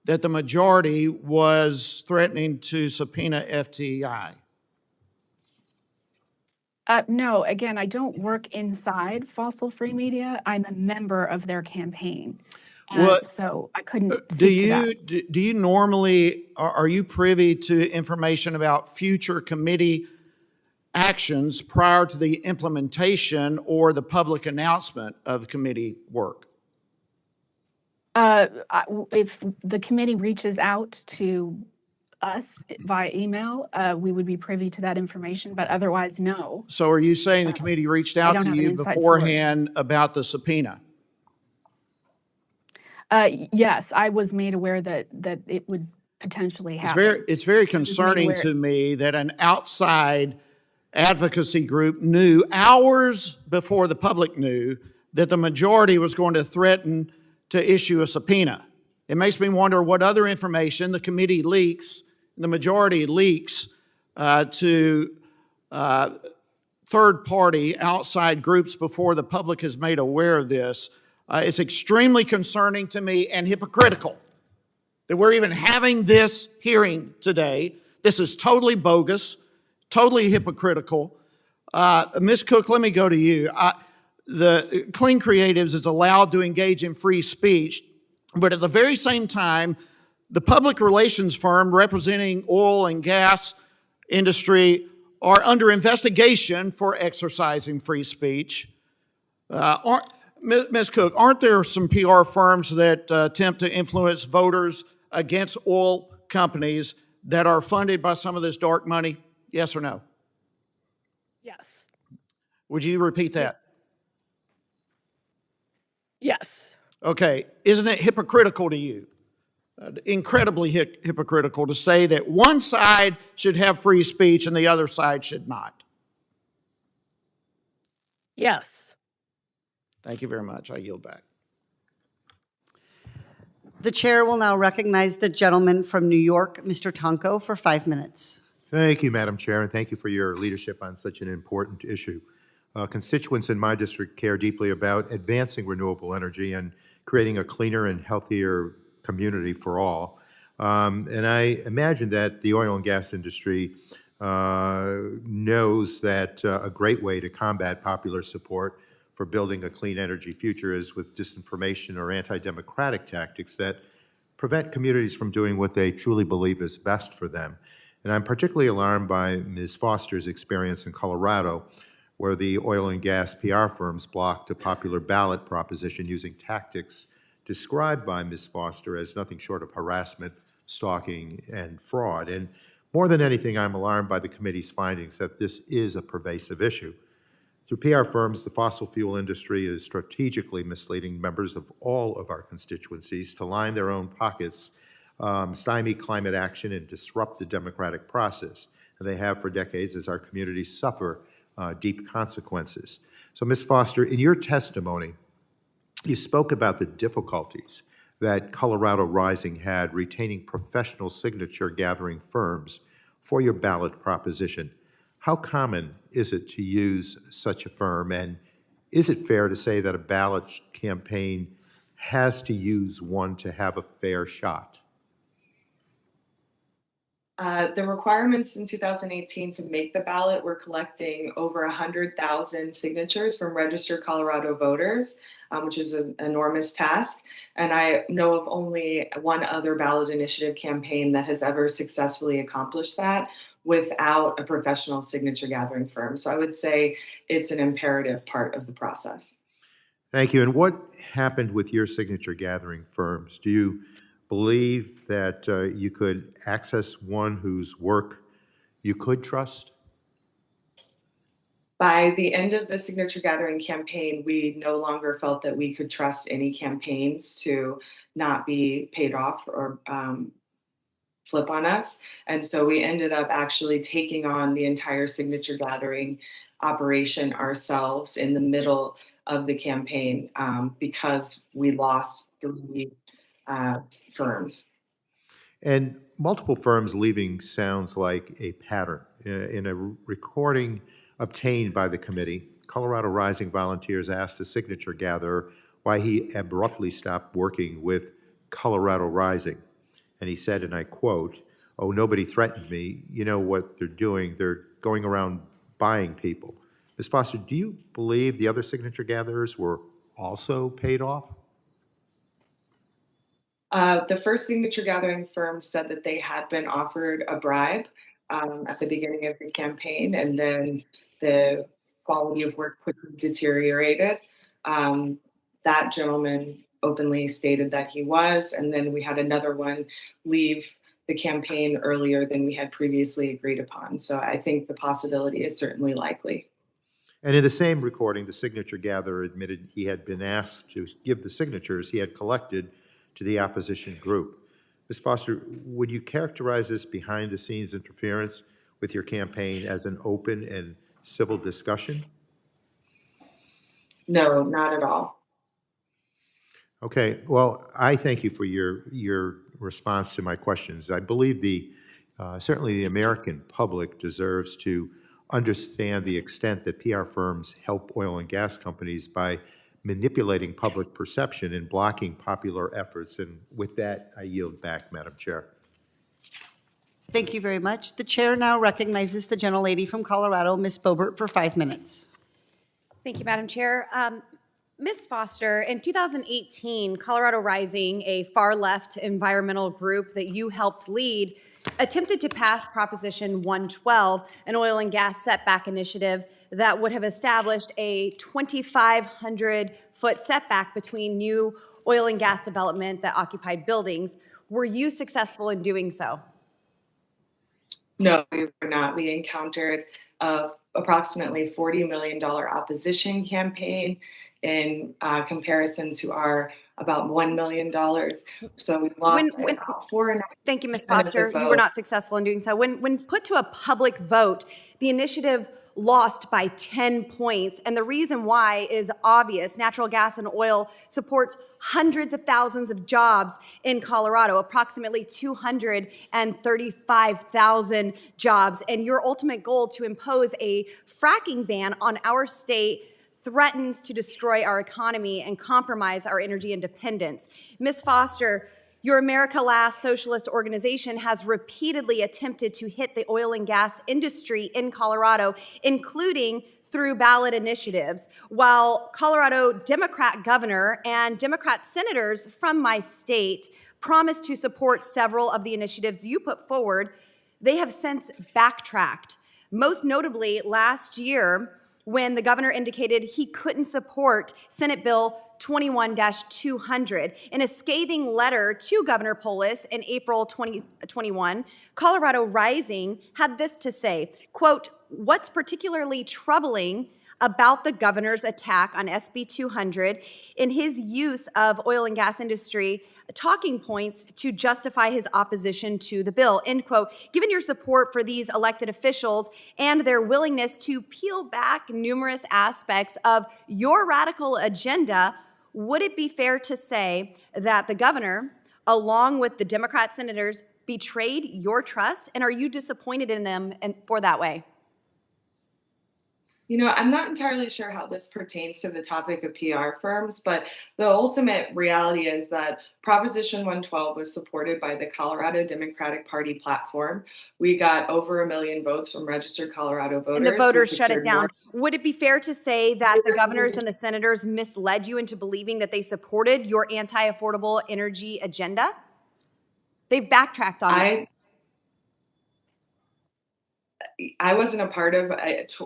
that the majority was threatening to subpoena FTI? No, again, I don't work inside Fossil Free Media. I'm a member of their campaign. So I couldn't speak to that. Do you normally, are you privy to information about future committee actions prior to the implementation or the public announcement of committee work? If the committee reaches out to us via email, we would be privy to that information, but otherwise, no. So are you saying the committee reached out to you beforehand about the subpoena? Yes, I was made aware that it would potentially happen. It's very concerning to me that an outside advocacy group knew hours before the public knew that the majority was going to threaten to issue a subpoena. It makes me wonder what other information the committee leaks, the majority leaks to third-party outside groups before the public is made aware of this. It's extremely concerning to me and hypocritical that we're even having this hearing today. This is totally bogus, totally hypocritical. Ms. Cook, let me go to you. The Clean Creatives is allowed to engage in free speech, but at the very same time, the public relations firm representing oil and gas industry are under investigation for exercising free speech. Ms. Cook, aren't there some PR firms that attempt to influence voters against oil companies that are funded by some of this dark money? Yes or no? Yes. Would you repeat that? Yes. Okay. Isn't it hypocritical to you? Incredibly hypocritical to say that one side should have free speech and the other side should not. Yes. Thank you very much. I yield back. The chair will now recognize the gentleman from New York, Mr. Tonko, for 5 minutes. Thank you, Madam Chair, and thank you for your leadership on such an important issue. Constituents in my district care deeply about advancing renewable energy and creating a cleaner and healthier community for all. And I imagine that the oil and gas industry knows that a great way to combat popular support for building a clean energy future is with disinformation or anti-democratic tactics that prevent communities from doing what they truly believe is best for them. And I'm particularly alarmed by Ms. Foster's experience in Colorado, where the oil and gas PR firms blocked a popular ballot proposition using tactics described by Ms. Foster as nothing short of harassment, stalking, and fraud. And more than anything, I'm alarmed by the committee's findings that this is a pervasive issue. Through PR firms, the fossil fuel industry is strategically misleading members of all of our constituencies to line their own pockets, stymie climate action, and disrupt the democratic process. And they have for decades as our communities suffer deep consequences. So, Ms. Foster, in your testimony, you spoke about the difficulties that Colorado Rising had retaining professional signature gathering firms for your ballot proposition. How common is it to use such a firm, and is it fair to say that a ballot campaign has to use one to have a fair shot? The requirements in 2018 to make the ballot were collecting over 100,000 signatures from registered Colorado voters, which is an enormous task. And I know of only one other ballot initiative campaign that has ever successfully accomplished that without a professional signature gathering firm. So I would say it's an imperative part of the process. Thank you. And what happened with your signature gathering firms? Do you believe that you could access one whose work you could trust? By the end of the signature gathering campaign, we no longer felt that we could trust any campaigns to not be paid off or flip on us. And so we ended up actually taking on the entire signature gathering operation ourselves in the middle of the campaign because we lost 3 firms. And multiple firms leaving sounds like a pattern. In a recording obtained by the committee, Colorado Rising volunteers asked a signature gatherer why he abruptly stopped working with Colorado Rising. And he said, and I quote, "Oh, nobody threatened me. You know what they're doing. They're going around buying people." Ms. Foster, do you believe the other signature gatherers were also paid off? The first signature gathering firm said that they had been offered a bribe at the beginning of the campaign, and then the quality of work quickly deteriorated. That gentleman openly stated that he was, and then we had another one leave the campaign earlier than we had previously agreed upon. So I think the possibility is certainly likely. And in the same recording, the signature gatherer admitted he had been asked to give the signatures he had collected to the opposition group. Ms. Foster, would you characterize this behind-the-scenes interference with your campaign as an open and civil discussion? No, not at all. Okay, well, I thank you for your response to my questions. I believe certainly the American public deserves to understand the extent that PR firms help oil and gas companies by manipulating public perception and blocking popular efforts. And with that, I yield back, Madam Chair. Thank you very much. The chair now recognizes the gentlelady from Colorado, Ms. Boebert, for 5 minutes. Thank you, Madam Chair. Ms. Foster, in 2018, Colorado Rising, a far-left environmental group that you helped lead, attempted to pass Proposition 112, an oil and gas setback initiative that would have established a 2,500-foot setback between new oil and gas development that occupied buildings. Were you successful in doing so? No, we were not. We encountered approximately $40 million opposition campaign in comparison to our about $1 million. So we lost about 4.5%. Thank you, Ms. Foster. You were not successful in doing so. When put to a public vote, the initiative lost by 10 points. And the reason why is obvious. Natural gas and oil supports hundreds of thousands of jobs in Colorado, approximately 235,000 jobs. And your ultimate goal to impose a fracking ban on our state threatens to destroy our economy and compromise our energy independence. Ms. Foster, your America Last socialist organization has repeatedly attempted to hit the oil and gas industry in Colorado, including through ballot initiatives, while Colorado Democrat governor and Democrat senators from my state promised to support several of the initiatives you put forward. They have since backtracked, most notably last year, when the governor indicated he couldn't support Senate Bill 21-200. In a scathing letter to Governor Polis in April 2021, Colorado Rising had this to say, quote, "What's particularly troubling about the governor's attack on SB 200 in his use of oil and gas industry talking points to justify his opposition to the bill," end quote. Given your support for these elected officials and their willingness to peel back numerous aspects of your radical agenda, would it be fair to say that the governor, along with the Democrat senators, betrayed your trust? And are you disappointed in them and for that way? I'm not entirely sure how this pertains to the topic of PR firms, but the ultimate reality is that Proposition 112 was supported by the Colorado Democratic Party platform. We got over 1 million votes from registered Colorado voters. And the We voters shut it secured more. down. Would it be fair to say that the governors and the senators misled you into believing that they supported your anti-affordable energy agenda? They've backtracked on this. I wasn't a part of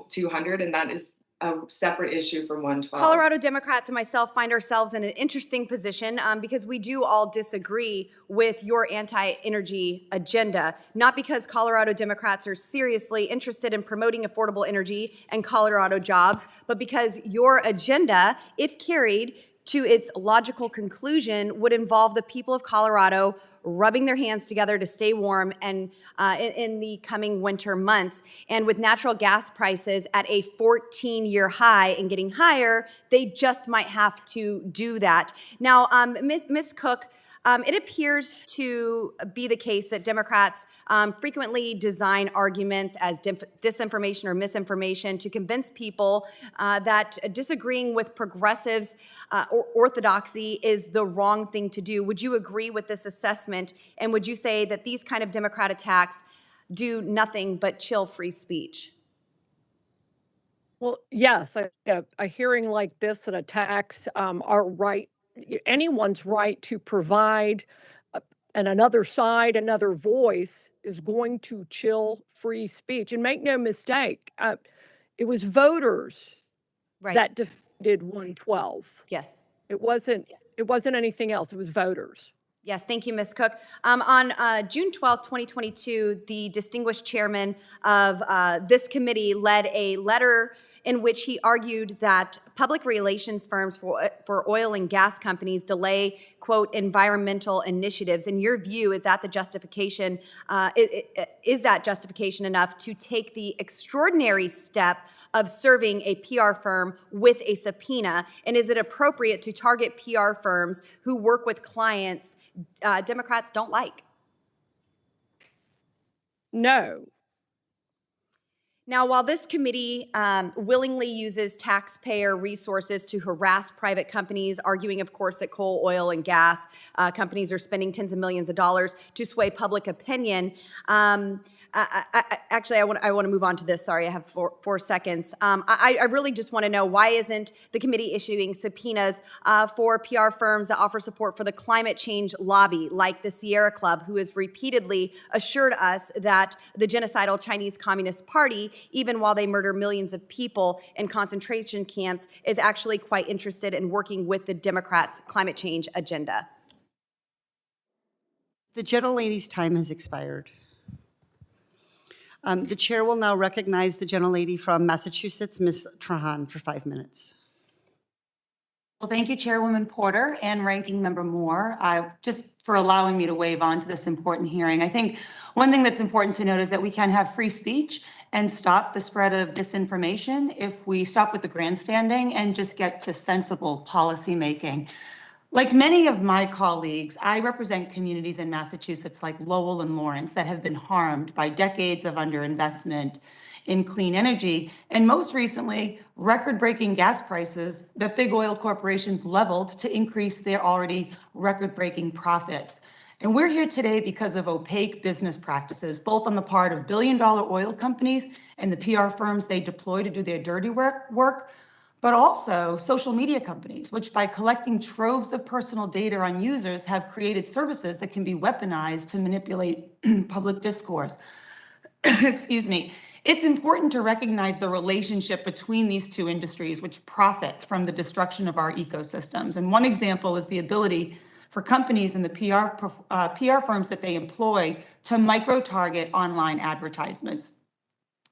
200, and that is a separate issue from 112. Colorado Democrats and myself find ourselves in an interesting position because we do all disagree with your anti-energy agenda, not because Colorado Democrats are seriously interested in promoting affordable energy and Colorado jobs, but because your agenda, if carried to its logical conclusion, would involve the people of Colorado rubbing their hands together to stay warm and in the coming winter months. And with natural gas prices at a 14-year high and getting higher, they just might have to do that. Now, Ms. Cook, it appears to be the case that Democrats frequently design arguments as disinformation or misinformation to convince people that disagreeing with progressives' orthodoxy is the wrong thing to do. Would you agree with this assessment? And would you say that these kind of Democrat attacks do nothing but chill free speech? Well, yes, a hearing like this that attacks our right, anyone's right to provide and another side, another voice is going to chill free speech. And make no mistake, it was voters Right. that defeated 112. Yes. It wasn't anything else. It was voters. Yes, thank you, Ms. Cook. On June 12th, 2022, the distinguished chairman of this committee led a letter in which he argued that public relations firms for oil and gas companies delay, quote, environmental initiatives. In your view, is that the justification? Is that justification enough to take the extraordinary step of serving a PR firm with a subpoena? And is it appropriate to target PR firms who work with clients Democrats don't like? No. Now, while this committee willingly uses taxpayer resources to harass private companies, arguing, of course, that coal, oil, and gas companies are spending tens of millions of dollars to sway public opinion, actually, I want to move on to this. Sorry, I have four seconds. I really just want to know, why isn't the committee issuing subpoenas for PR firms that offer support for the climate change lobby, like the Sierra Club, who has repeatedly assured us that the genocidal Chinese Communist Party, even while they murder millions of people in concentration camps, is actually quite interested in working with the Democrats' climate change agenda? The gentlelady's time has expired. The chair will now recognize the gentlelady from Massachusetts, Ms. Trahan, for 5 minutes. Well, thank you, Chairwoman Porter and Ranking Member Moore, just for allowing me to wave on to this important hearing. I think one thing that's important to note is that we can have free speech and stop the spread of disinformation if we stop with the grandstanding and just get to sensible policy making. Like many of my colleagues, I represent communities in Massachusetts like Lowell and Lawrence that have been harmed by decades of underinvestment in clean energy, and most recently, record-breaking gas prices that big oil corporations leveled to increase their already record-breaking profits. And we're here today because of opaque business practices, both on the part of billion-dollar oil companies and the PR firms they deploy to do their dirty work, but also social media companies, which by collecting troves of personal data on users have created services that can be weaponized to manipulate public discourse. Excuse me. It's important to recognize the relationship between these two industries, which profit from the destruction of our ecosystems. And one example is the ability for companies and the PR firms that they employ to micro-target online advertisements.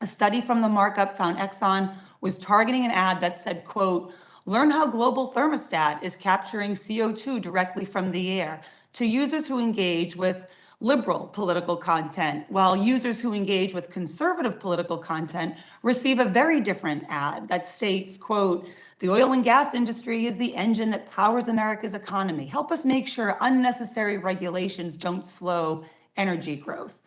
A study from the markup found Exxon was targeting an ad that said, quote, "Learn how global thermostat is capturing CO2 directly from the air," to users who engage with liberal political content, while users who engage with conservative political content receive a very different ad that states, quote, "The oil and gas industry is the engine that powers America's economy. Help us make sure unnecessary regulations don't slow energy growth."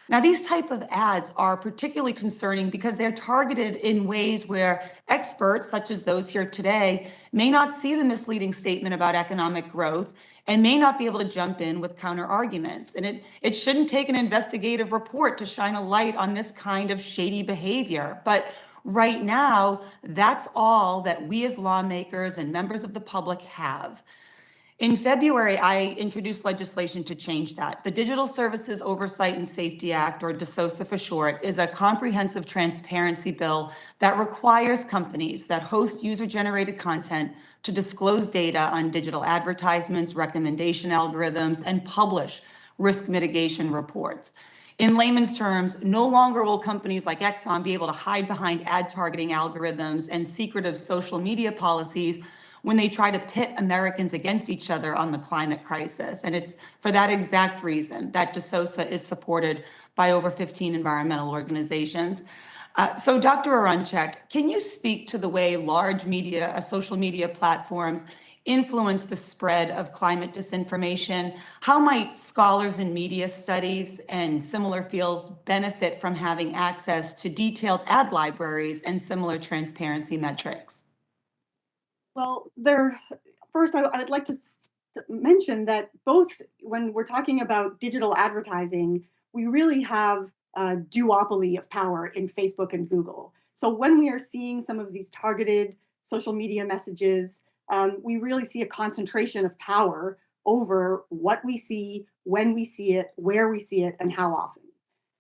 Now, these type of ads are particularly concerning because they're targeted in ways where experts, such as those here today, may not see the misleading statement about economic growth and may not be able to jump in with counter arguments. And it shouldn't take an investigative report to shine a light on this kind of shady behavior. But right now, that's all that we as lawmakers and members of the public have. In February, I introduced legislation to change that. The Digital Services Oversight and Safety Act, or DSOSA for short, is a comprehensive transparency bill that requires companies that host user-generated content to disclose data on digital advertisements, recommendation algorithms, and publish risk mitigation reports. In layman's terms, no longer will companies like Exxon be able to hide behind ad targeting algorithms and secretive social media policies when they try to pit Americans against each other on the climate crisis. And it's for that exact reason that DSOSA is supported by over 15 environmental organizations. So Dr. Aronchick, can you speak to the way large media, social media platforms influence the spread of climate disinformation? How might scholars in media studies and similar fields benefit from having access to detailed ad libraries and similar transparency metrics? Well, first, I'd like to mention that both when we're talking about digital advertising, we really have a duopoly of power in Facebook and Google. So when we are seeing some of these targeted social media messages, we really see a concentration of power over what we see, when we see it, where we see it, and how often.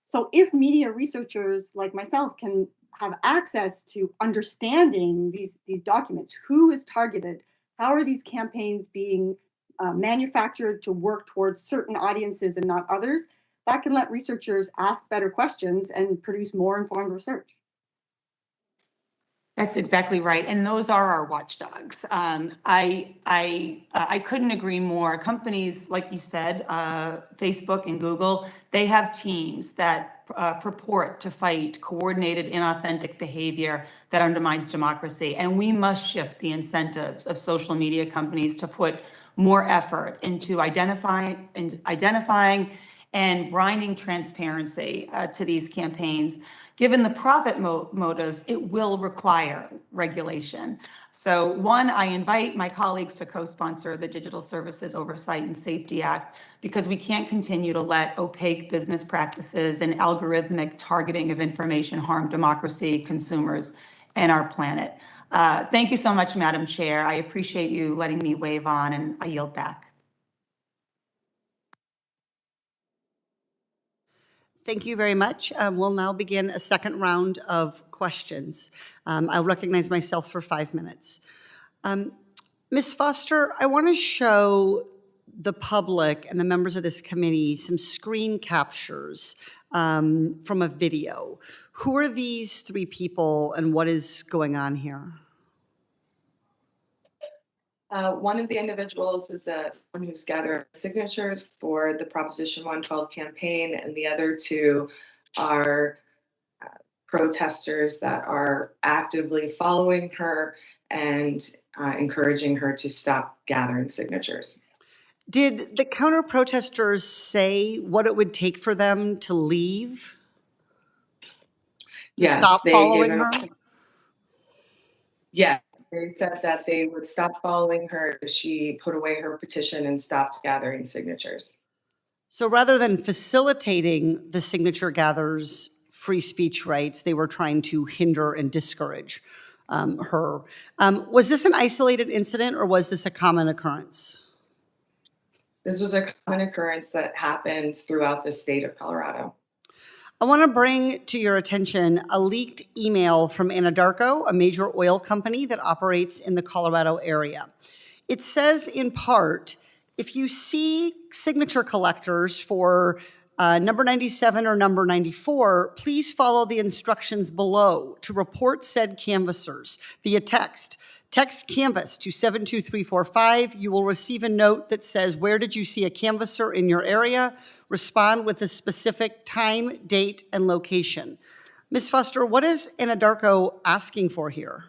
So if media researchers like myself can have access to understanding these documents, who is targeted, how are these campaigns being manufactured to work towards certain audiences and not others, that can let researchers ask better questions and produce more informed research. That's exactly right, and those are our watchdogs. I couldn't agree more. Companies, like you said, Facebook and Google, they have teams that purport to fight coordinated, inauthentic behavior that undermines democracy, and we must shift the incentives of social media companies to put more effort into identifying and grinding transparency to these campaigns. Given the profit motives, it will require regulation. So one, I invite my colleagues to co-sponsor the Digital Services Oversight and Safety Act because we can't continue to let opaque business practices and algorithmic targeting of information harm democracy, consumers, and our planet. Thank you so much, Madam Chair. I appreciate you letting me wave on, and I yield back. Thank you very much. We'll now begin a second round of questions. I'll recognize myself for 5 minutes. Ms. Foster, I want to show the public and the members of this committee some screen captures from a video. Who are these 3 people and what is going on here? One of the individuals is someone who's gathered signatures for the Proposition 112 campaign, and the other 2 are protesters that are actively following her and encouraging her to stop gathering signatures. Did the counter-protesters say what it would take for them to leave? Yes, stop they following gave her? Yes, they said that they would stop following her if she put away her petition and stopped gathering signatures. So rather than facilitating the signature gatherers' free speech rights, they were trying to hinder and discourage her. Was this an isolated incident or was this a common occurrence? This was a common occurrence that happened throughout the state of Colorado. I want to bring to your attention a leaked email from Anadarko, a major oil company that operates in the Colorado area. It says in part, if you see signature collectors for number 97 or number 94, please follow the instructions below to report said canvassers via text. Text canvas to 72345. You will receive a note that says, where did you see a canvasser in your area? Respond with a specific time, date, and location. Ms. Foster, what is Anadarko asking for here?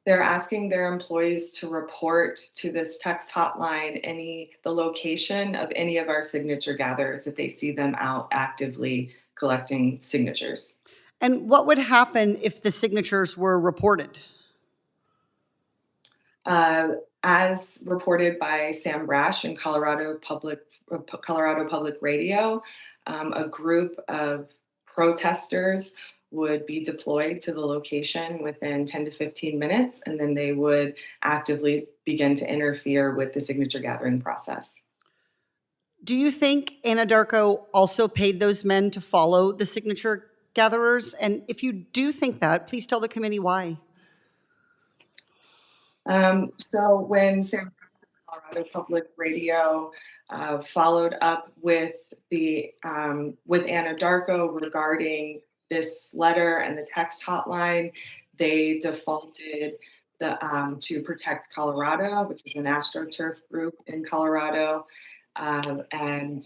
They're asking their employees to report to this text hotline the location of any of our signature gatherers if they see them out actively collecting signatures. And what would happen if the signatures were reported? As reported by Sam Brash in Colorado Public Radio, a group of protesters would be deployed to the location within 10 to 15 minutes, and then they would actively begin to interfere with the signature gathering process. Do you think Anadarko also paid those men to follow the signature gatherers? And if you do think that, please tell the committee why. So when San Colorado Public Radio followed up with Anadarko regarding this letter and the text hotline, they defaulted to Protect Colorado, which is an AstroTurf group in Colorado, and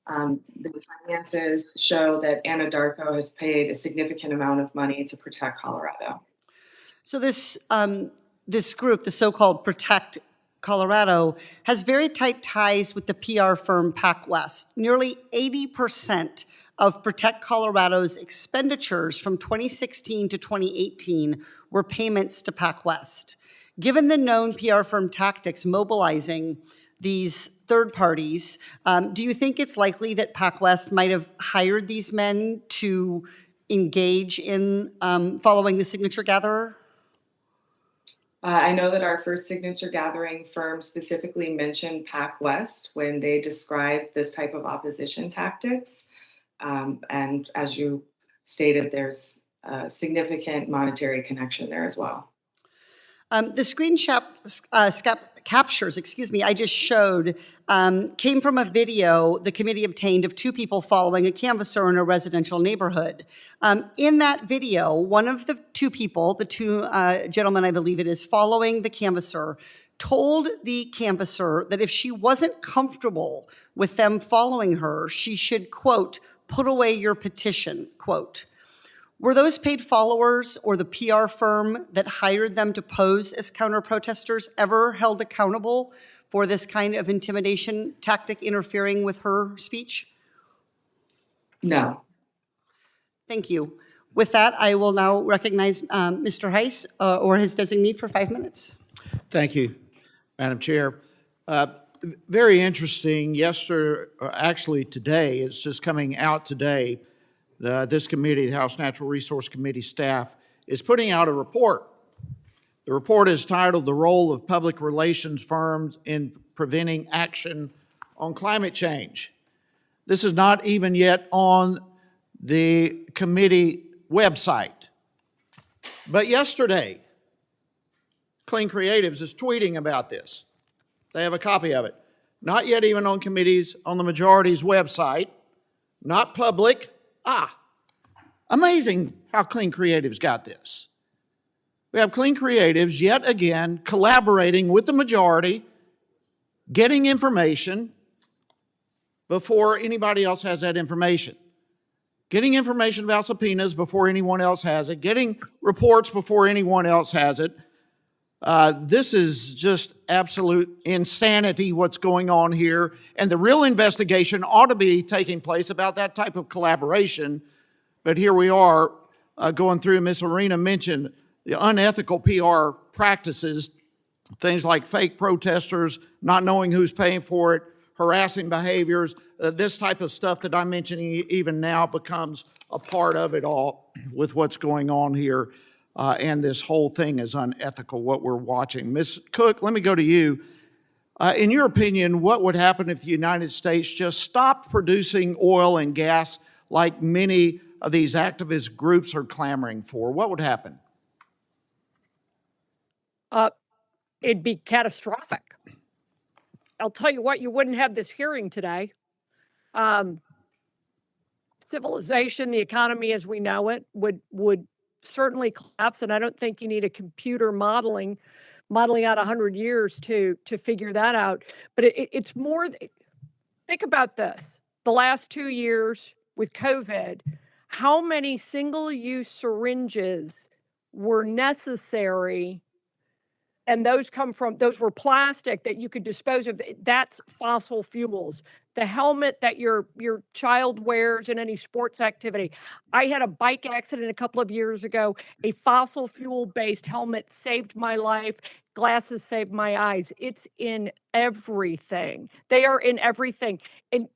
the finances show that Anadarko has paid a significant amount of money to protect Colorado. So this group, the so-called Protect Colorado, has very tight ties with the PR firm PacWest. Nearly 80% of Protect Colorado's expenditures from 2016 to 2018 were payments to PacWest. Given the known PR firm tactics mobilizing these third parties, do you think it's likely that PacWest might have hired these men to engage in following the signature gatherer? I know that our first signature gathering firm specifically mentioned PacWest when they described this type of opposition tactics. And as you stated, there's a significant monetary connection there as well. The screen captures, I just showed came from a video the committee obtained of two people following a canvasser in a residential neighborhood. In that video, one of the two people, the two gentlemen I believe it is, following the canvasser, told the canvasser that if she wasn't comfortable with them following her, she should, quote, put away your petition, quote. Were those paid followers or the PR firm that hired them to pose as counter-protesters ever held accountable for this kind of intimidation tactic interfering with her speech? No. Thank you. With that, I will now recognize Mr. Heiss or his designee for 5 minutes. Thank you, Madam Chair. Very interesting. Yesterday, actually today, it's just coming out today, this committee, the House Natural Resource Committee staff, is putting out a report. The report is titled "The Role of Public Relations Firms in Preventing Action on Climate Change." This is not even yet on the committee website. But yesterday, Clean Creatives is tweeting about this. They have a copy of it. Not yet even on committees, on the majority's website, not public. Amazing how Clean Creatives got this. We have Clean Creatives yet again collaborating with the majority, getting information before anybody else has that information. Getting information about subpoenas before anyone else has it, getting reports before anyone else has it. This is just absolute insanity what's going on here, and the real investigation ought to be taking place about that type of collaboration. But here we are going through, Ms. Arena mentioned the unethical PR practices, things like fake protesters, not knowing who's paying for it, harassing behaviors. This type of stuff that I'm mentioning even now becomes a part of it all with what's going on here. And this whole thing is unethical, what we're watching. Ms. Cook, let me go to you. In your opinion, what would happen if the United States just stopped producing oil and gas like many of these activist groups are clamoring for? What would happen? It'd be catastrophic. I'll tell you what, you wouldn't have this hearing today. Civilization, the economy as we know it, would certainly collapse, and I don't think you need a computer modeling out 100 years to figure that out. But it's more, think about this. The last 2 years with COVID, how many single-use syringes were necessary And those were plastic that you could dispose of. That's fossil fuels. The helmet that your child wears in any sports activity. I had a bike accident a couple of years ago. A fossil fuel based helmet saved my life. Glasses saved my eyes. It's in everything. They are in everything. And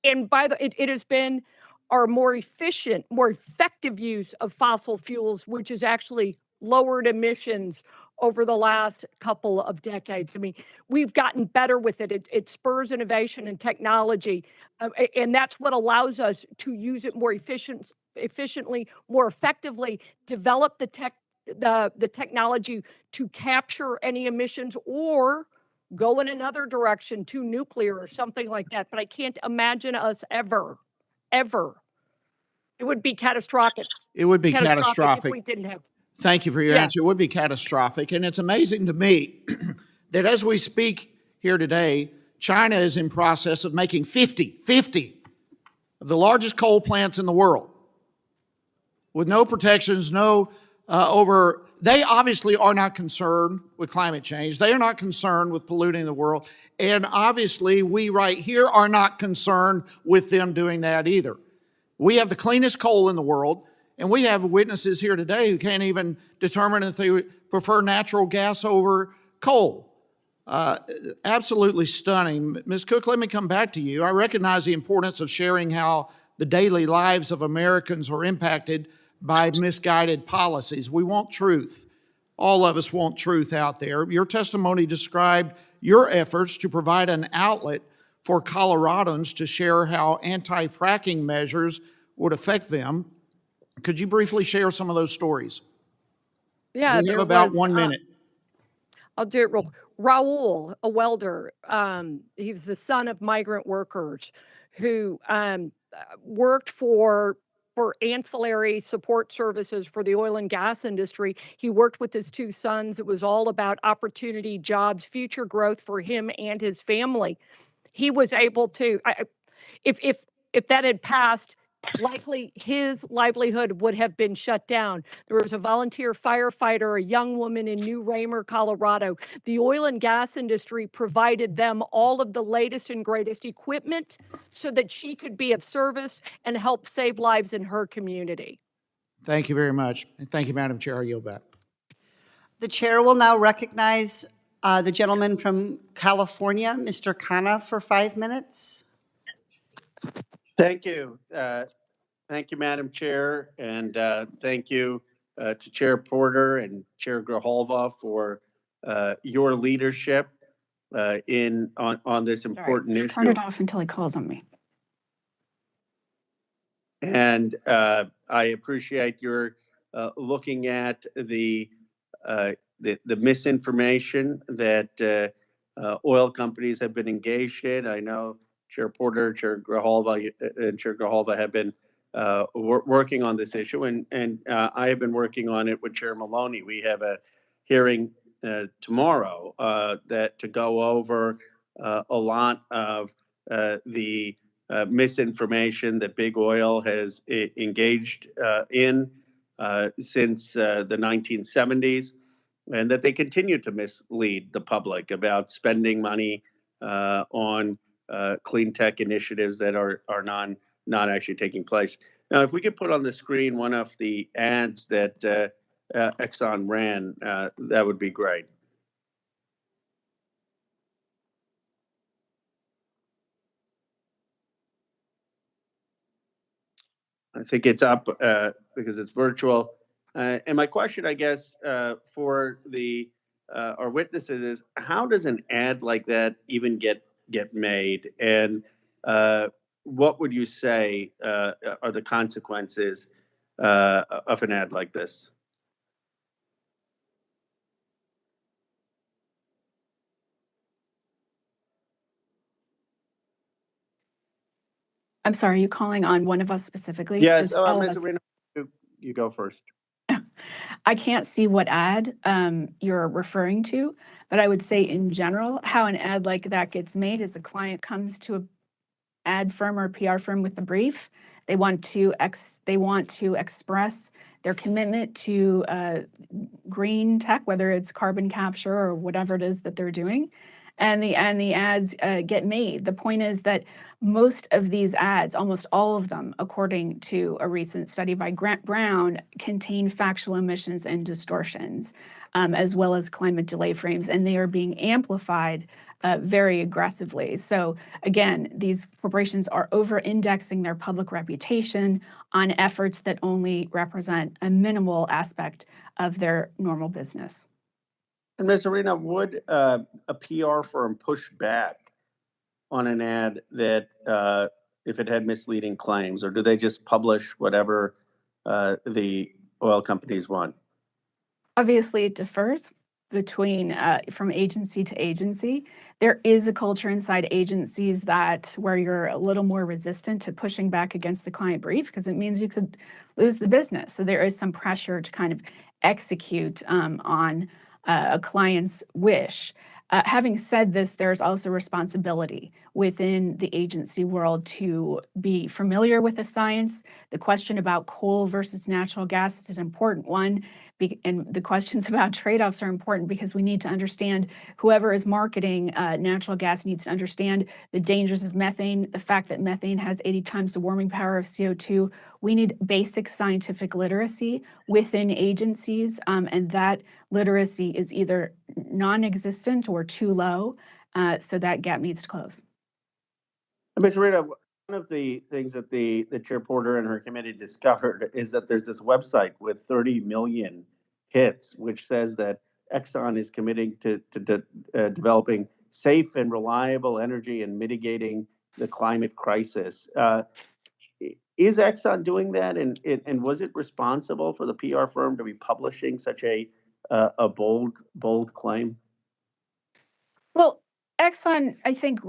it has been our more efficient, more effective use of fossil fuels, which has actually lowered emissions over the last couple of decades. I mean, we've gotten better with it. It spurs innovation and technology, and that's what allows us to use it more efficiently, more effectively, develop the technology to capture any emissions or go in another direction to nuclear or something like that. But I can't imagine us ever. It would be catastrophic. It would be Catastrophic if catastrophic. we didn't have. Thank you for your Yeah. answer. It would be catastrophic. And it's amazing to me that as we speak here today, China is in process of making 50 of the largest coal plants in the world with no protections, they obviously are not concerned with climate change. They are not concerned with polluting the world. And obviously, we right here are not concerned with them doing that either. We have the cleanest coal in the world, and we have witnesses here today who can't even determine if they prefer natural gas over coal. Absolutely stunning. Ms. Cook, let me come back to you. I recognize the importance of sharing how the daily lives of Americans are impacted by misguided policies. We want truth. All of us want truth out there. Your testimony described your efforts to provide an outlet for Coloradans to share how anti-fracking measures would affect them. Could you briefly share some of those stories? Yeah, We have there about was, 1 minute. I'll do it real. Raul, a welder, he was the son of migrant workers who worked for ancillary support services for the oil and gas industry. He worked with his two sons. It was all about opportunity, jobs, future growth for him and his family. He was able to, if that had passed, likely his livelihood would have been shut down. There was a volunteer firefighter, a young woman in New Raymer, Colorado. The oil and gas industry provided them all of the latest and greatest equipment so that she could be of service and help save lives in her community. Thank you very much. And thank you, Madam Chair. I yield back. The chair will now recognize the gentleman from California, Mr. Khanna, for 5 minutes. Thank you. Thank you, Madam Chair, and thank you to Chair Porter and Chair Grijalva for your leadership on this important issue. Turn it off until he calls on me. And I appreciate your looking at the misinformation that oil companies have been engaged in. I know Chair Porter, Chair Grijalva, and Chair Grijalva have been working on this issue, and I have been working on it with Chair Maloney. We have a hearing tomorrow that to go over a lot of the misinformation that big oil has engaged in since the 1970s, and that they continue to mislead the public about spending money on clean tech initiatives that are not actually taking place. Now, if we could put on the screen one of the ads that Exxon ran, that would be great. I think it's up because it's virtual. And my question, I guess, for our witnesses is, how does an ad like that even get made? And what would you say are the consequences of an ad like this? I'm sorry, are you calling on one of us specifically? Yes, Just all of Ms. us. Arena, you go first. I can't see what ad you're referring to, but I would say in general, how an ad like that gets made is a client comes to an ad firm or PR firm with a brief. They want to express their commitment to green tech, whether it's carbon capture or whatever it is that they're doing. And the ads get made. The point is that most of these ads, almost all of them, according to a recent study by Grant Brown, contain factual omissions and distortions, as well as climate delay frames, and they are being amplified very aggressively. So again, these corporations are over-indexing their public reputation on efforts that only represent a minimal aspect of their normal business. And Ms. Arena, would a PR firm push back on an ad that if it had misleading claims, or do they just publish whatever the oil companies want? Obviously, it differs between from agency to agency. There is a culture inside agencies that where you're a little more resistant to pushing back against the client brief because it means you could lose the business. So there is some pressure to kind of execute on a client's wish. Having said this, there's also responsibility within the agency world to be familiar with the science. The question about coal versus natural gas is an important one, and the questions about trade-offs are important because we need to understand, whoever is marketing natural gas needs to understand the dangers of methane, the fact that methane has 80 times the warming power of CO2. We need basic scientific literacy within agencies, and that literacy is either non-existent or too low, so that gap needs to close. Ms. Arena, one of the things that the Chair Porter and her committee discovered is that there's this website with 30 million hits, which says that Exxon is committing to developing safe and reliable energy and mitigating the climate crisis. Is Exxon doing that, and was it responsible for the PR firm to be publishing such a bold claim? Well, Exxon, I think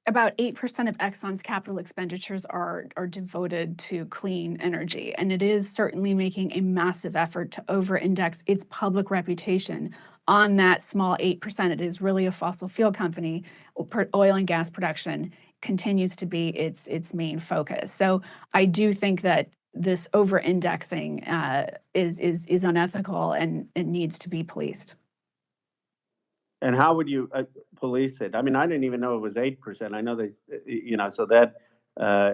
about 8% of Exxon's capital expenditures are devoted to clean energy, and it is certainly making a massive effort to over-index its public reputation on that small 8%. It is really a fossil fuel company. Oil and gas production continues to be its main focus. So I do think that this over-indexing is unethical and needs to be policed. And how would you police it? I mean, I didn't even know it was 8%. I know they, so that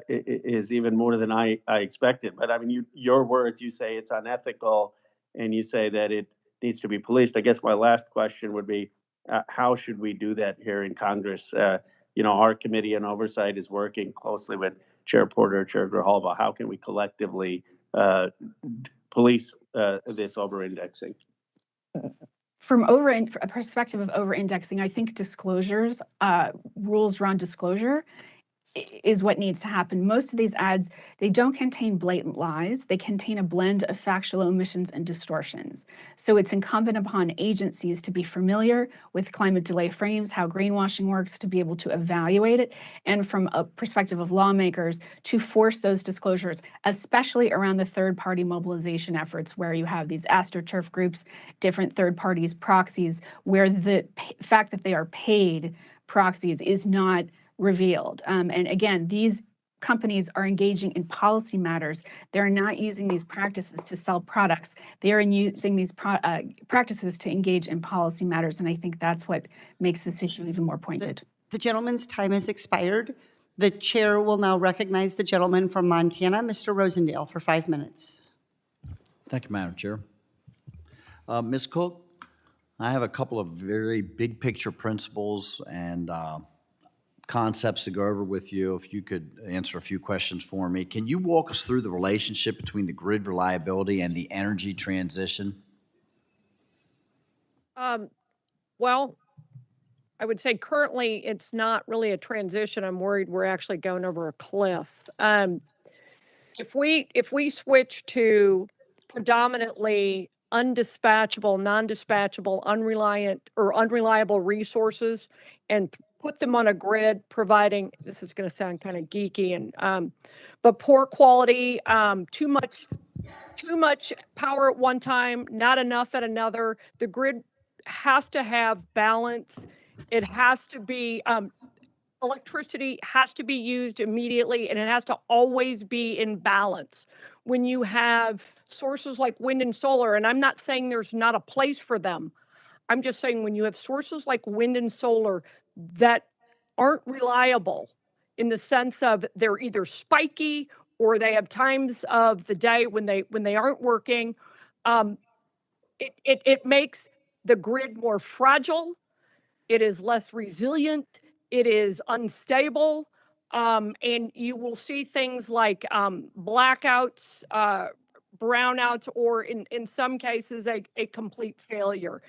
is even more than I expected. But I mean, your words, you say it's unethical, and you say that it needs to be policed. I guess my last question would be, how should we do that here in Congress? Our committee on oversight is working closely with Chair Porter, Chair Grijalva. How can we collectively police this over-indexing? From a perspective of over-indexing, I think disclosures, rules around disclosure is what needs to happen. Most of these ads, they don't contain blatant lies. They contain a blend of factual omissions and distortions. So it's incumbent upon agencies to be familiar with climate delay frames, how greenwashing works, to be able to evaluate it, and from a perspective of lawmakers, to force those disclosures, especially around the third-party mobilization efforts where you have these astroturf groups, different third parties, proxies, where the fact that they are paid proxies is not revealed. And again, these companies are engaging in policy matters. They're not using these practices to sell products. They are using these practices to engage in policy matters. And I think that's what makes this issue even more pointed. The gentleman's time has expired. The chair will now recognize the gentleman from Montana, Mr. Rosendale, for 5 minutes. Thank you, Madam Chair. Ms. Cook, I have a couple of very big picture principles and concepts to go over with you. If you could answer a few questions for me. Can you walk us through the relationship between the grid reliability and the energy transition? Well, I would say currently it's not really a transition. I'm worried we're actually going over a cliff. If we switch to predominantly undispatchable, non-dispatchable, unreliable resources and put them on a grid providing, this is going to sound kind of geeky and but poor quality, too much power at one time, not enough at another. The grid has to have balance. It has to be electricity has to be used immediately and it has to always be in balance. When you have sources like wind and solar, and I'm not saying there's not a place for them, I'm just saying when you have sources like wind and solar that aren't reliable in the sense of they're either spiky or they have times of the day when they aren't working, um, it makes the grid more fragile. It is less resilient. It is unstable. And you will see things like blackouts, brownouts, or in some cases, a complete failure.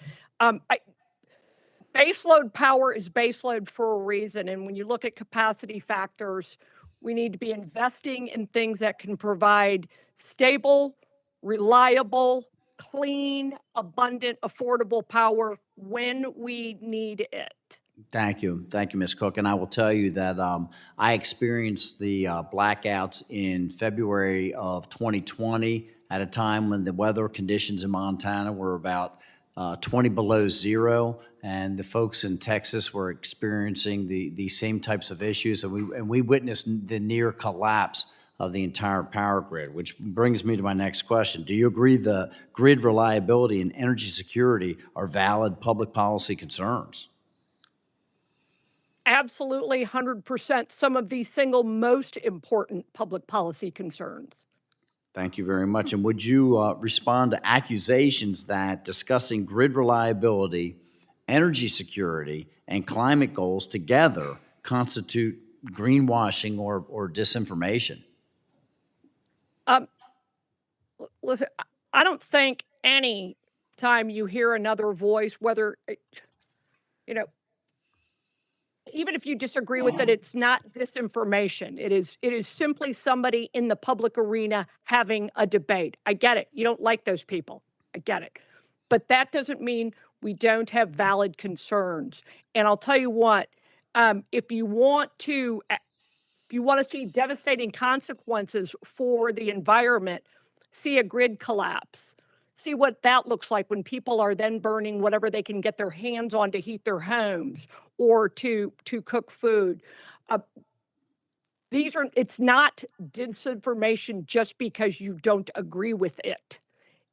Baseload power is baseload for a reason. And when you look at capacity factors, we need to be investing in things that can provide stable, reliable, clean, abundant, affordable power when we need it. Thank you. Thank you, Ms. Cook. And I will tell you that I experienced the blackouts in February of 2020 at a time when the weather conditions in Montana were about 20 below zero, and the folks in Texas were experiencing the same types of issues, and we witnessed the near collapse of the entire power grid, which brings me to my next question. Do you agree the grid reliability and energy security are valid public policy concerns? Absolutely, 100%. Some of the single most important public policy concerns. Thank you very much. And would you respond to accusations that discussing grid reliability, energy security, and climate goals together constitute greenwashing or disinformation? Listen, I don't think any time you hear another voice, whether, you know, even if you disagree with it, it's not disinformation. It is simply somebody in the public arena having a debate. I get it. You don't like those people. I get it. But that doesn't mean we don't have valid concerns. And I'll tell you what, if you want to see devastating consequences for the environment, see a grid collapse. See what that looks like when people are then burning whatever they can get their hands on to heat their homes or to cook food. It's not disinformation just because you don't agree with it.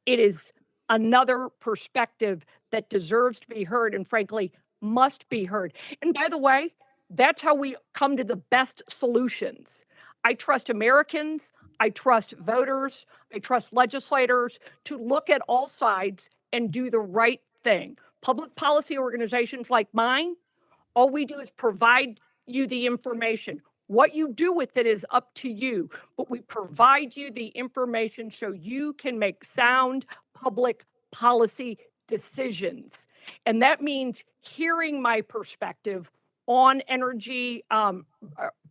It is another perspective that deserves to be heard and frankly must be heard. And by the way, that's how we come to the best solutions. I trust Americans, I trust voters, I trust legislators to look at all sides and do the right thing. Public policy organizations like mine, all we do is provide you the information. What you do with it is up to you, but we provide you the information so you can make sound public policy decisions. And that means hearing my perspective on energy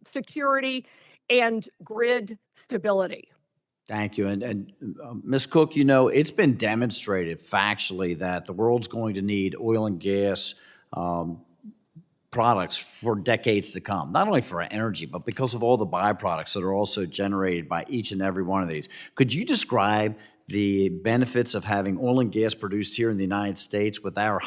security and grid stability. Thank you. And Ms. Cook, you know, it's been demonstrated factually that the world's going to need oil and gas products for decades to come, not only for energy, but because of all the byproducts that are also generated by each and every one of these. Could you describe the benefits of having oil and gas produced here in the United States with our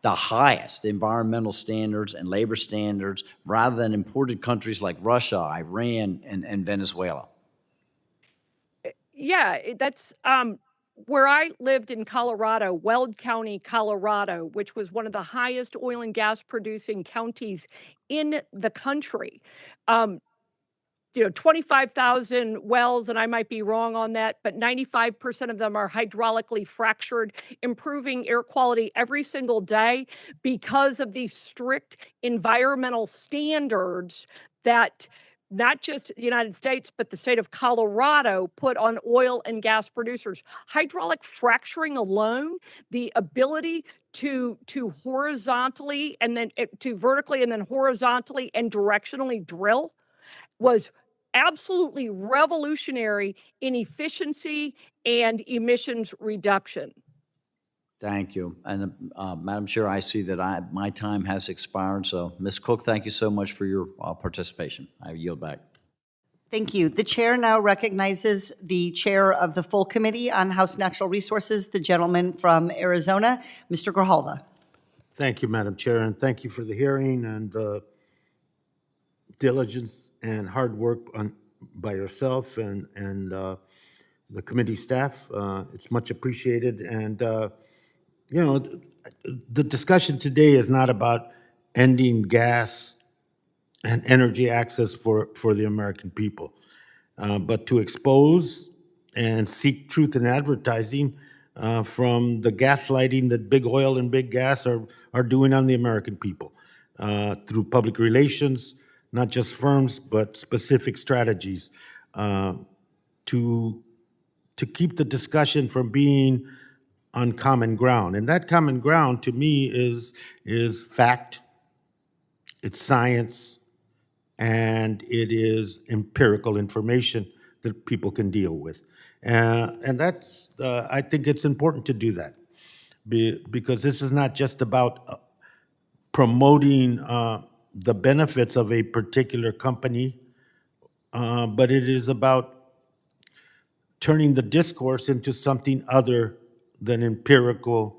the highest environmental standards and labor standards, rather than imported countries like Russia, Iran, and Venezuela? Yeah, that's where I lived in Colorado, Weld County, Colorado, which was one of the highest oil and gas producing counties in the country. 25,000 wells, and I might be wrong on that, but 95% of them are hydraulically fractured, improving air quality every single day because of these strict environmental standards that not just the United States, but the state of Colorado put on oil and gas producers. Hydraulic fracturing alone, the ability to horizontally and then to vertically and then horizontally and directionally drill was absolutely revolutionary in efficiency and emissions reduction. Thank you. And Madam Chair, I see that my time has expired. So Ms. Cook, thank you so much for your participation. I yield back. Thank you. The chair now recognizes the chair of the full committee on House Natural Resources, the gentleman from Arizona, Mr. Grijalva. Thank you, Madam Chair, and thank you for the hearing and diligence and hard work by yourself and the committee staff. It's much appreciated. And, you know, the discussion today is not about ending gas and energy access for the American people, but to expose and seek truth in advertising from the gaslighting that big oil and big gas are doing on the American people through public relations, not just firms, but specific strategies to keep the discussion from being on common ground. And that common ground to me is fact, it's science, and it is empirical information that people can deal with. And that's, I think it's important to do that because this is not just about promoting the benefits of a particular company, but it is about turning the discourse into something other than empirical,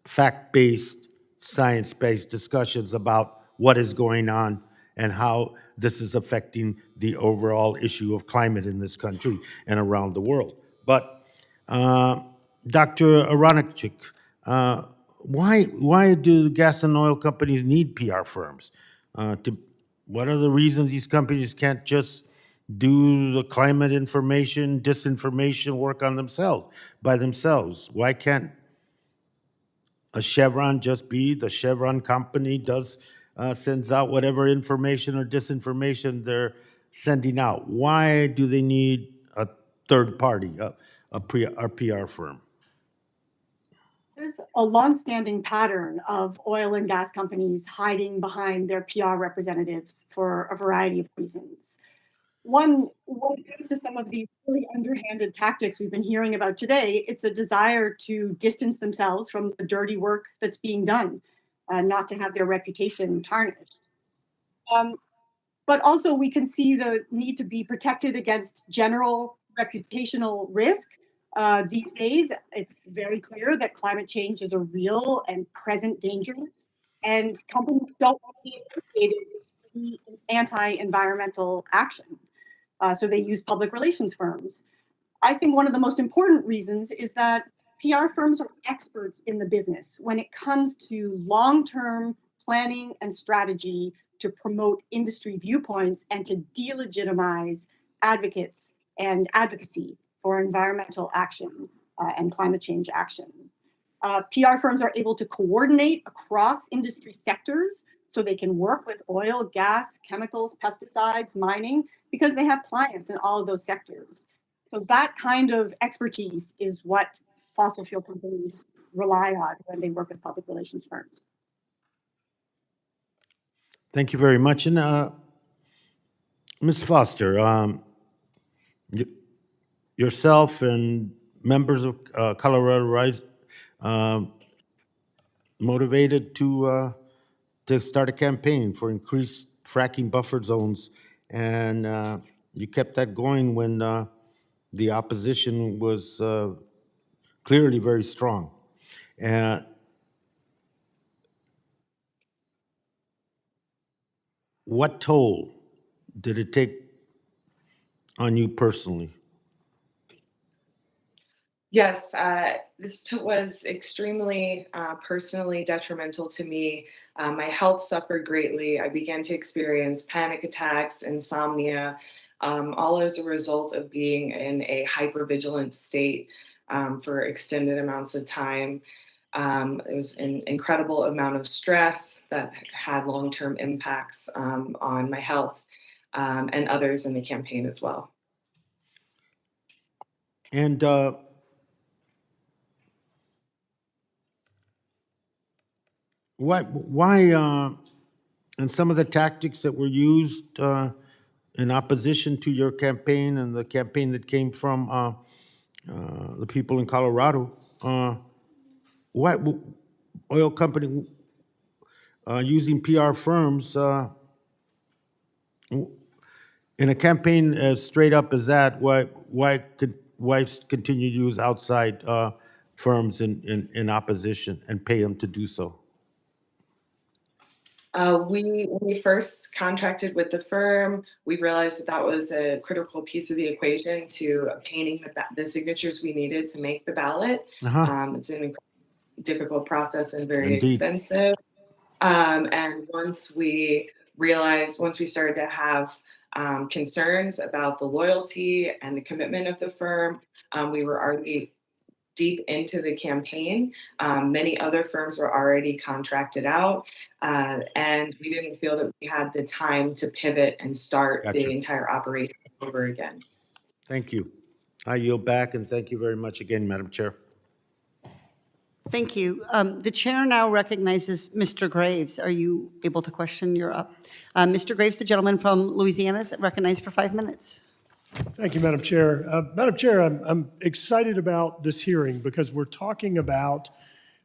fact-based, science-based discussions about what is going on and how this is affecting the overall issue of climate in this country and around the world. But Dr. Aronchick, why do gas and oil companies need PR firms? What are the reasons these companies can't just do the climate information, disinformation work on themselves, by themselves? Why can't a Chevron just be the Chevron company sends out whatever information or disinformation they're sending out? Why do they need a third party, a PR firm? There's a longstanding pattern of oil and gas companies hiding behind their PR representatives for a variety of reasons. When it comes to some of these really underhanded tactics we've been hearing about today, it's a desire to distance themselves from the dirty work that's being done, not to have their reputation tarnished. But also, we can see the need to be protected against general reputational risk. These days, it's very clear that climate change is a real and present danger, and companies don't want to be associated with anti-environmental action. So they use public relations firms. I think one of the most important reasons is that PR firms are experts in the business when it comes to long-term planning and strategy to promote industry viewpoints and to delegitimize advocates and advocacy for environmental action and climate change action. PR firms are able to coordinate across industry sectors so they can work with oil, gas, chemicals, pesticides, mining, because they have clients in all of those sectors. So that kind of expertise is what fossil fuel companies rely on when they work with public relations firms. Thank you very much. And Ms. Foster, yourself and members of Colorado Rise motivated to start a campaign for increased fracking buffer zones, and you kept that going when the opposition was clearly very strong. What toll did it take on you personally? Yes, this was extremely personally detrimental to me. My health suffered greatly. I began to experience panic attacks, insomnia, all as a result of being in a hypervigilant state for extended amounts of time. It was an incredible amount of stress that had long-term impacts on my health and others in the campaign as well. And why and some of the tactics that were used in opposition to your campaign and the campaign that came from the people in Colorado, why oil company using PR firms in a campaign as straight up as that? Why continue to use outside firms in opposition and pay them to do so? When we first contracted with the firm, we realized that that was a critical piece of the equation to obtaining the signatures we needed to make the ballot. It's an incredibly difficult process and very Indeed. expensive. And once we started to have concerns about the loyalty and the commitment of the firm, we were already deep into the campaign. Many other firms were already contracted out, and we didn't feel that we had the time to pivot and start Gotcha. the entire operation over again. Thank you. I yield back, and thank you very much again, Madam Chair. Thank you. The chair now recognizes Mr. Graves. Are you able to question? You're up. Mr. Graves, the gentleman from Louisiana, is recognized for 5 minutes. Thank you, Madam Chair. Madam Chair, I'm excited about this hearing because we're talking about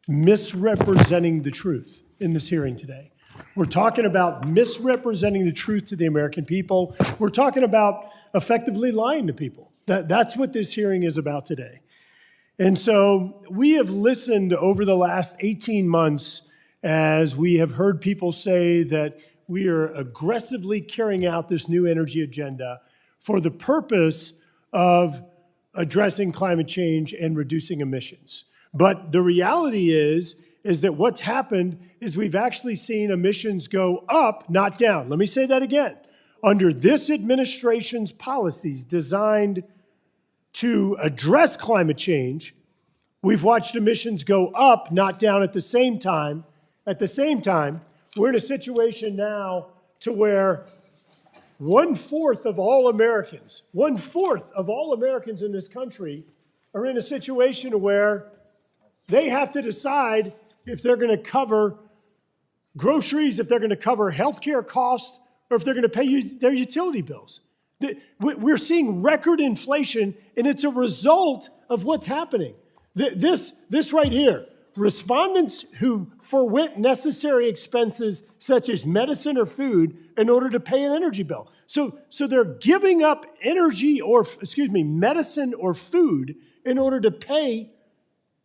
misrepresenting the truth in this hearing today. We're talking about misrepresenting the truth to the American people. We're talking about effectively lying to people. That's what this hearing is about today. And so we have listened over the last 18 months as we have heard people say that we are aggressively carrying out this new energy agenda for the purpose of addressing climate change and reducing emissions. But the reality is that what's happened is we've actually seen emissions go up, not down. Let me say that again. Under this administration's policies designed to address climate change, we've watched emissions go up, not down at the same time. At the same time, we're in a situation now to where 1/4 of all Americans, 1/4 of all Americans in this country are in a situation where they have to decide if they're going to cover groceries, if they're going to cover healthcare costs, or if they're going to pay their utility bills. We're seeing record inflation, and it's a result of what's happening. This right here, respondents who forwent necessary expenses such as medicine or food in order to pay an energy bill. So they're giving up medicine or food in order to pay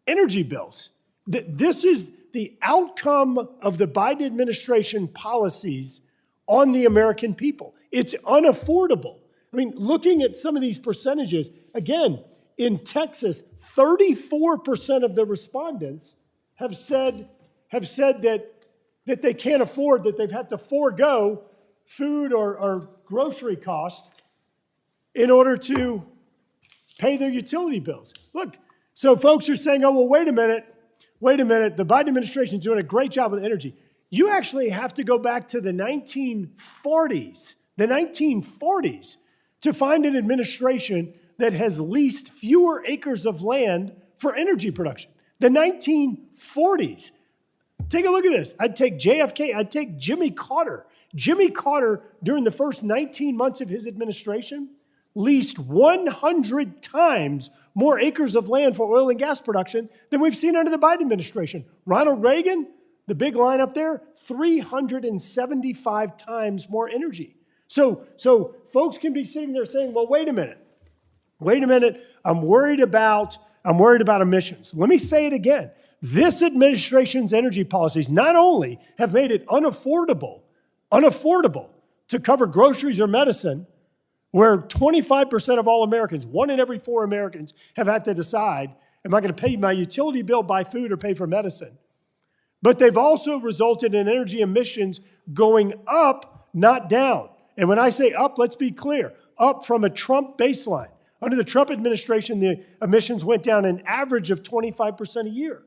energy bills. This is the outcome of the Biden administration policies on the American people. It's unaffordable. I mean, looking at some of these percentages, again, in Texas, 34% of the respondents have said that they can't afford, that they've had to forego food or grocery costs in order to pay their utility bills. Look, so folks are saying, oh, well, wait a minute, the Biden administration is doing a great job with energy. You actually have to go back to the 1940s, to find an administration that has leased fewer acres of land for energy production. The 1940s. Take a look at this. I'd take JFK, I'd take Jimmy Carter. Jimmy Carter, during the first 19 months of his administration, leased 100 times more acres of land for oil and gas production than we've seen under the Biden administration. Ronald Reagan, the big line up there, 375 times more energy. So folks can be sitting there saying, well, wait a minute, I'm worried about emissions. Let me say it again. This administration's energy policies not only have made it unaffordable to cover groceries or medicine, where 25% of all Americans, 1 in every 4 Americans, have had to decide, am I going to pay my utility bill, buy food, or pay for medicine? But they've also resulted in energy emissions going up, not down. And when I say up, let's be clear, up from a Trump baseline. Under the Trump administration, the emissions went down an average of 25% a year.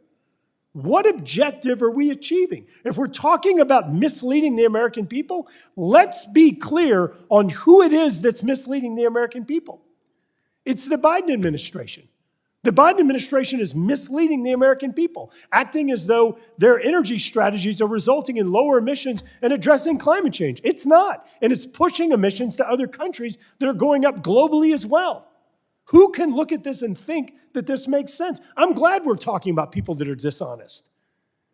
What objective are we achieving? If we're talking about misleading the American people, let's be clear on who it is that's misleading the American people. It's the Biden administration. The Biden administration is misleading the American people, acting as though their energy strategies are resulting in lower emissions and addressing climate change. It's not, and it's pushing emissions to other countries that are going up globally as well. Who can look at this and think that this makes sense? I'm glad we're talking about people that are dishonest,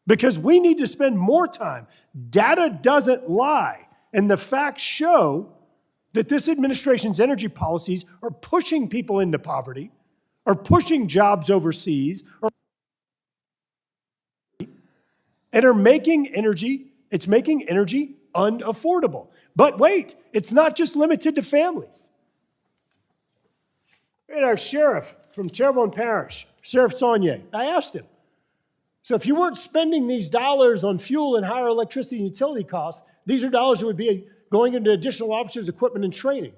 because we need to spend more time. Data doesn't lie, and the facts show that this administration's energy policies are pushing people into poverty, are pushing jobs overseas, and are making energy It's making energy unaffordable. But wait, it's not just limited to families. We had our sheriff from Terrebonne Parish, Sheriff Saunier. I asked him, so if you weren't spending these dollars on fuel and higher electricity and utility costs, these are dollars that would be going into additional officers, equipment, and training.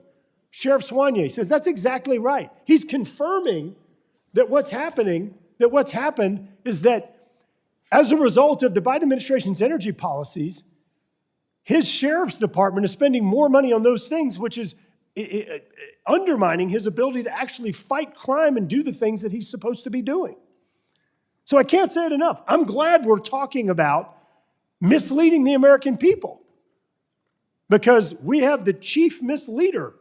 Sheriff Saunier says that's exactly right. He's confirming that what's happened is that as a result of the Biden administration's energy policies, his sheriff's department is spending more money on those things, which is undermining his ability to actually fight crime and do the things that he's supposed to be doing. So I can't say it enough. I'm glad we're talking about misleading the American people, because we have the chief misleader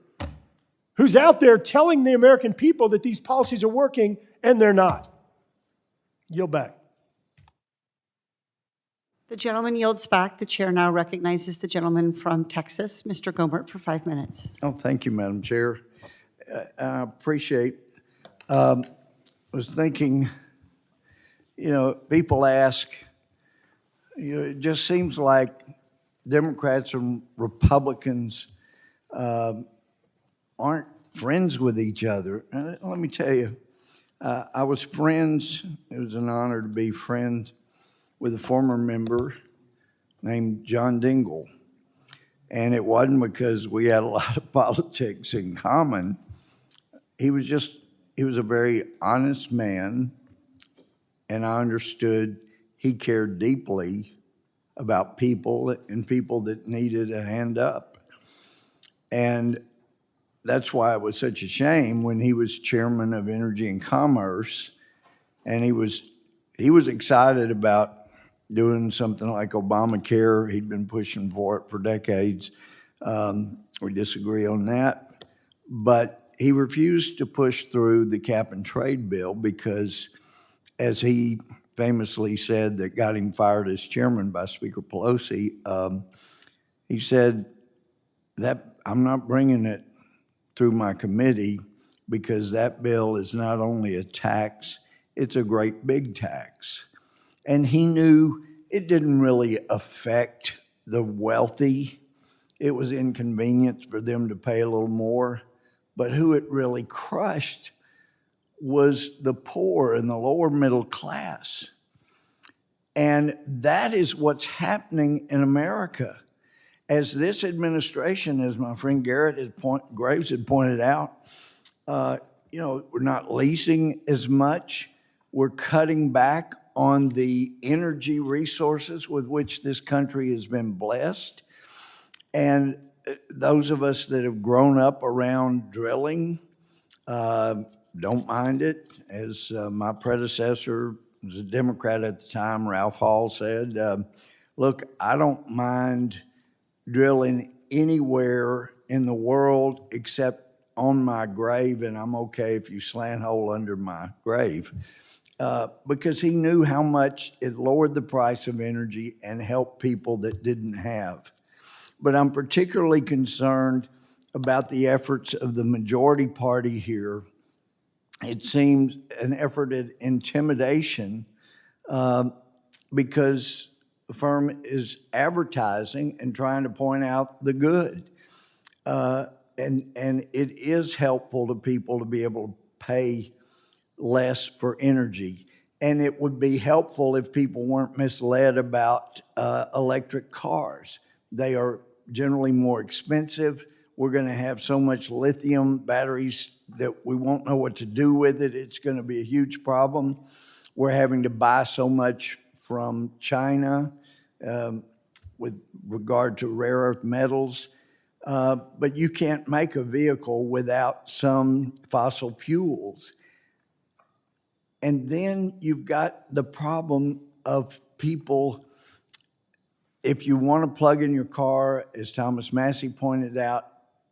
who's out there telling the American people that these policies are working, and they're not. Yield back. The gentleman yields back. The chair now recognizes the gentleman from Texas, Mr. Gomert, for 5 minutes. Oh, thank you, Madam Chair. I appreciate, was thinking, people ask, it just seems like Democrats and Republicans aren't friends with each other. And let me tell you, I was friends, it was an honor to be friend with a former member named John Dingell. And it wasn't because we had a lot of politics in common. He was a very honest man, and I understood he cared deeply about people and people that needed a hand up. And that's why it was such a shame when he was chairman of Energy and Commerce, and he was excited about doing something like Obamacare. He'd been pushing for it for decades. We disagree on that. But he refused to push through the cap and trade bill because, as he famously said, that got him fired as chairman by Speaker Pelosi, he said that I'm not bringing it through my committee because that bill is not only a tax, it's a great big tax. And he knew it didn't really affect the wealthy. It was inconvenience for them to pay a little more. But who it really crushed was the poor and the lower middle class. And that is what's happening in America. As this administration, as my friend Graves had pointed out, we're not leasing as much. We're cutting back on the energy resources with which this country has been blessed. And those of us that have grown up around drilling don't mind it. As my predecessor was a Democrat at the time, Ralph Hall, said, look, I don't mind drilling anywhere in the world except on my grave, and I'm okay if you slant hole under my grave. Because he knew how much it lowered the price of energy and helped people that didn't have. But I'm particularly concerned about the efforts of the majority party here. It seems an effort at intimidation because the firm is advertising and trying to point out the good. And it is helpful to people to be able to pay less for energy. And it would be helpful if people weren't misled about electric cars. They are generally more expensive. We're going to have so much lithium batteries that we won't know what to do with it. It's going to be a huge problem. We're having to buy so much from China with regard to rare earth metals. But you can't make a vehicle without some fossil fuels. And then you've got the problem of people, if you want to plug in your car, as Thomas Massey pointed out,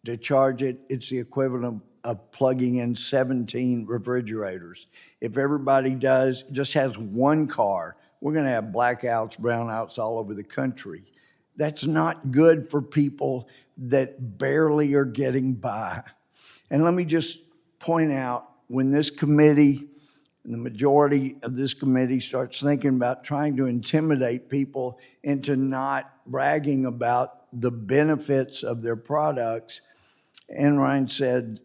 to charge it, it's the equivalent of plugging in 17 refrigerators. If everybody just has one car, we're going to have blackouts, brownouts all over the country. That's not good for people that barely are getting by. And let me just point out, when this committee and the majority of this committee starts thinking about trying to intimidate people into not bragging about the benefits of their products, Enron said,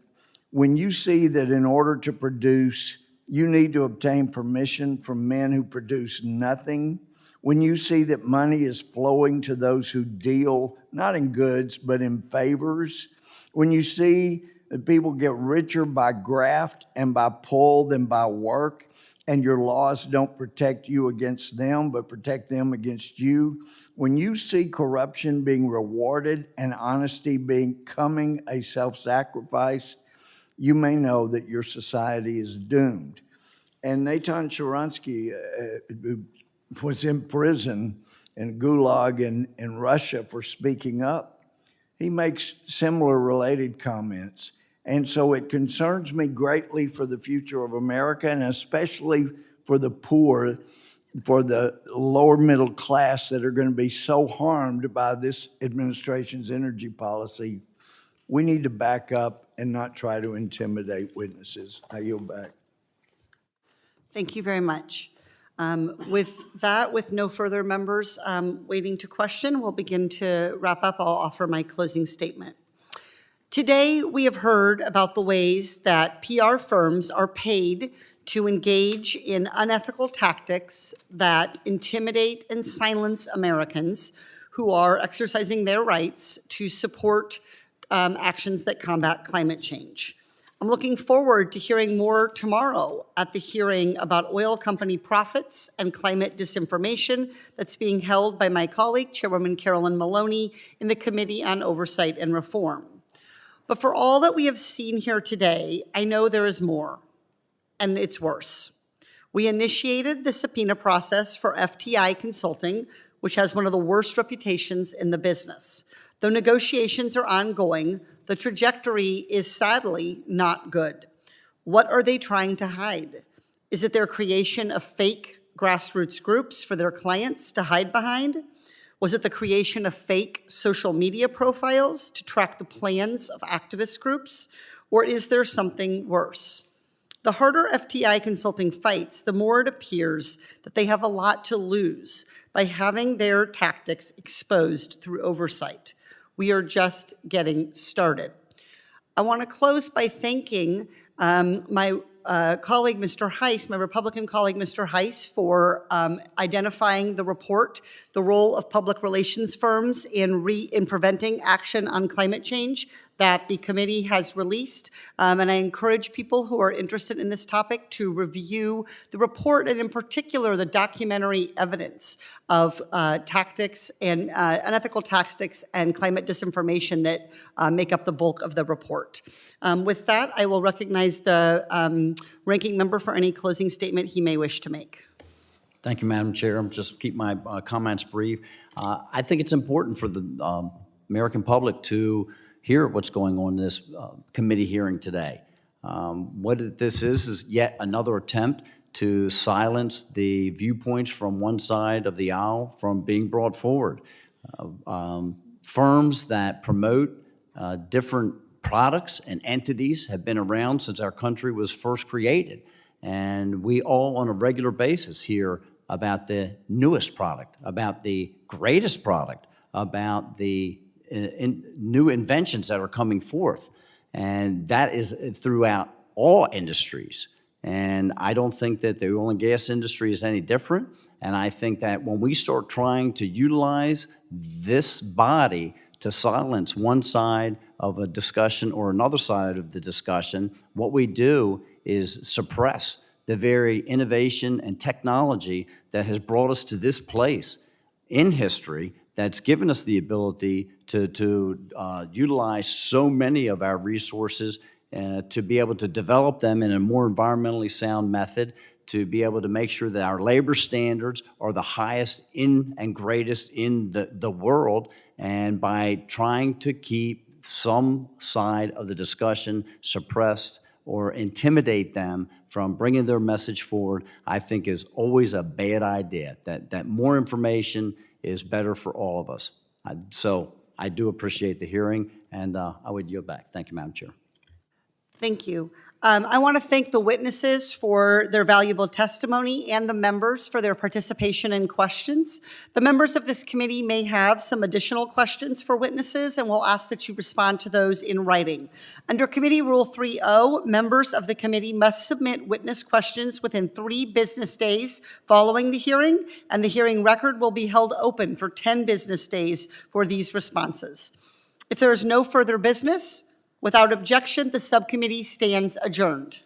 when you see that in order to produce, you need to obtain permission from men who produce nothing, when you see that money is flowing to those who deal not in goods but in favors, when you see that people get richer by graft and by pull than by work, and your laws don't protect you against them but protect them against you, when you see corruption being rewarded and honesty becoming a self-sacrifice, you may know that your society is doomed. And Natan Sharansky was in prison in Gulag in Russia for speaking up. He makes similar related comments. And so it concerns me greatly for the future of America, and especially for the poor, for the lower middle class that are going to be so harmed by this administration's energy policy. We need to back up and not try to intimidate witnesses. I yield back. Thank you very much. With that, with no further members waiting to question, we'll begin to wrap up. I'll offer my closing statement. Today, we have heard about the ways that PR firms are paid to engage in unethical tactics that intimidate and silence Americans who are exercising their rights to support actions that combat climate change. I'm looking forward to hearing more tomorrow at the hearing about oil company profits and climate disinformation that's being held by my colleague, Chairwoman Carolyn Maloney, in the Committee on Oversight and Reform. But for all that we have seen here today, I know there is more, and it's worse. We initiated the subpoena process for FTI Consulting, which has one of the worst reputations in the business. Though negotiations are ongoing, the trajectory is sadly not good. What are they trying to hide? Is it their creation of fake grassroots groups for their clients to hide behind? Was it the creation of fake social media profiles to track the plans of activist groups? Or is there something worse? The harder FTI Consulting fights, the more it appears that they have a lot to lose by having their tactics exposed through oversight. We are just getting started. I want to close by thanking my colleague, Mr. Heiss, my Republican colleague, Mr. Heiss, for identifying the report, the role of public relations firms in preventing action on climate change that the committee has released. And I encourage people who are interested in this topic to review the report, and in particular, the documentary evidence of tactics and unethical tactics and climate disinformation that make up the bulk of the report. With that, I will recognize the ranking member for any closing statement he may wish to make. Thank you, Madam Chair. I'll just keep my comments brief. I think it's important for the American public to hear what's going on in this committee hearing today. What this is yet another attempt to silence the viewpoints from one side of the aisle from being brought forward. Firms that promote different products and entities have been around since our country was first created. And we all on a regular basis hear about the newest product, about the greatest product, about the new inventions that are coming forth. And that is throughout all industries. And I don't think that the oil and gas industry is any different. And I think that when we start trying to utilize this body to silence one side of a discussion or another side of the discussion, what we do is suppress the very innovation and technology that has brought us to this place in history, that's given us the ability to utilize so many of our resources, to be able to develop them in a more environmentally sound method, to be able to make sure that our labor standards are the highest in and greatest in the world, and by trying to keep some side of the discussion suppressed or intimidate them from bringing their message forward, I think is always a bad idea, that more information is better for all of us. So I do appreciate the hearing, and I would yield back. Thank you, Madam Chair. Thank you. I want to thank the witnesses for their valuable testimony and the members for their participation and questions. The members of this committee may have some additional questions for witnesses, and we'll ask that you respond to those in writing. Under Committee Rule 3.0, members of the committee must submit witness questions within 3 business days following the hearing, and the hearing record will be held open for 10 business days for these responses. If there is no further business, without objection, the subcommittee stands adjourned.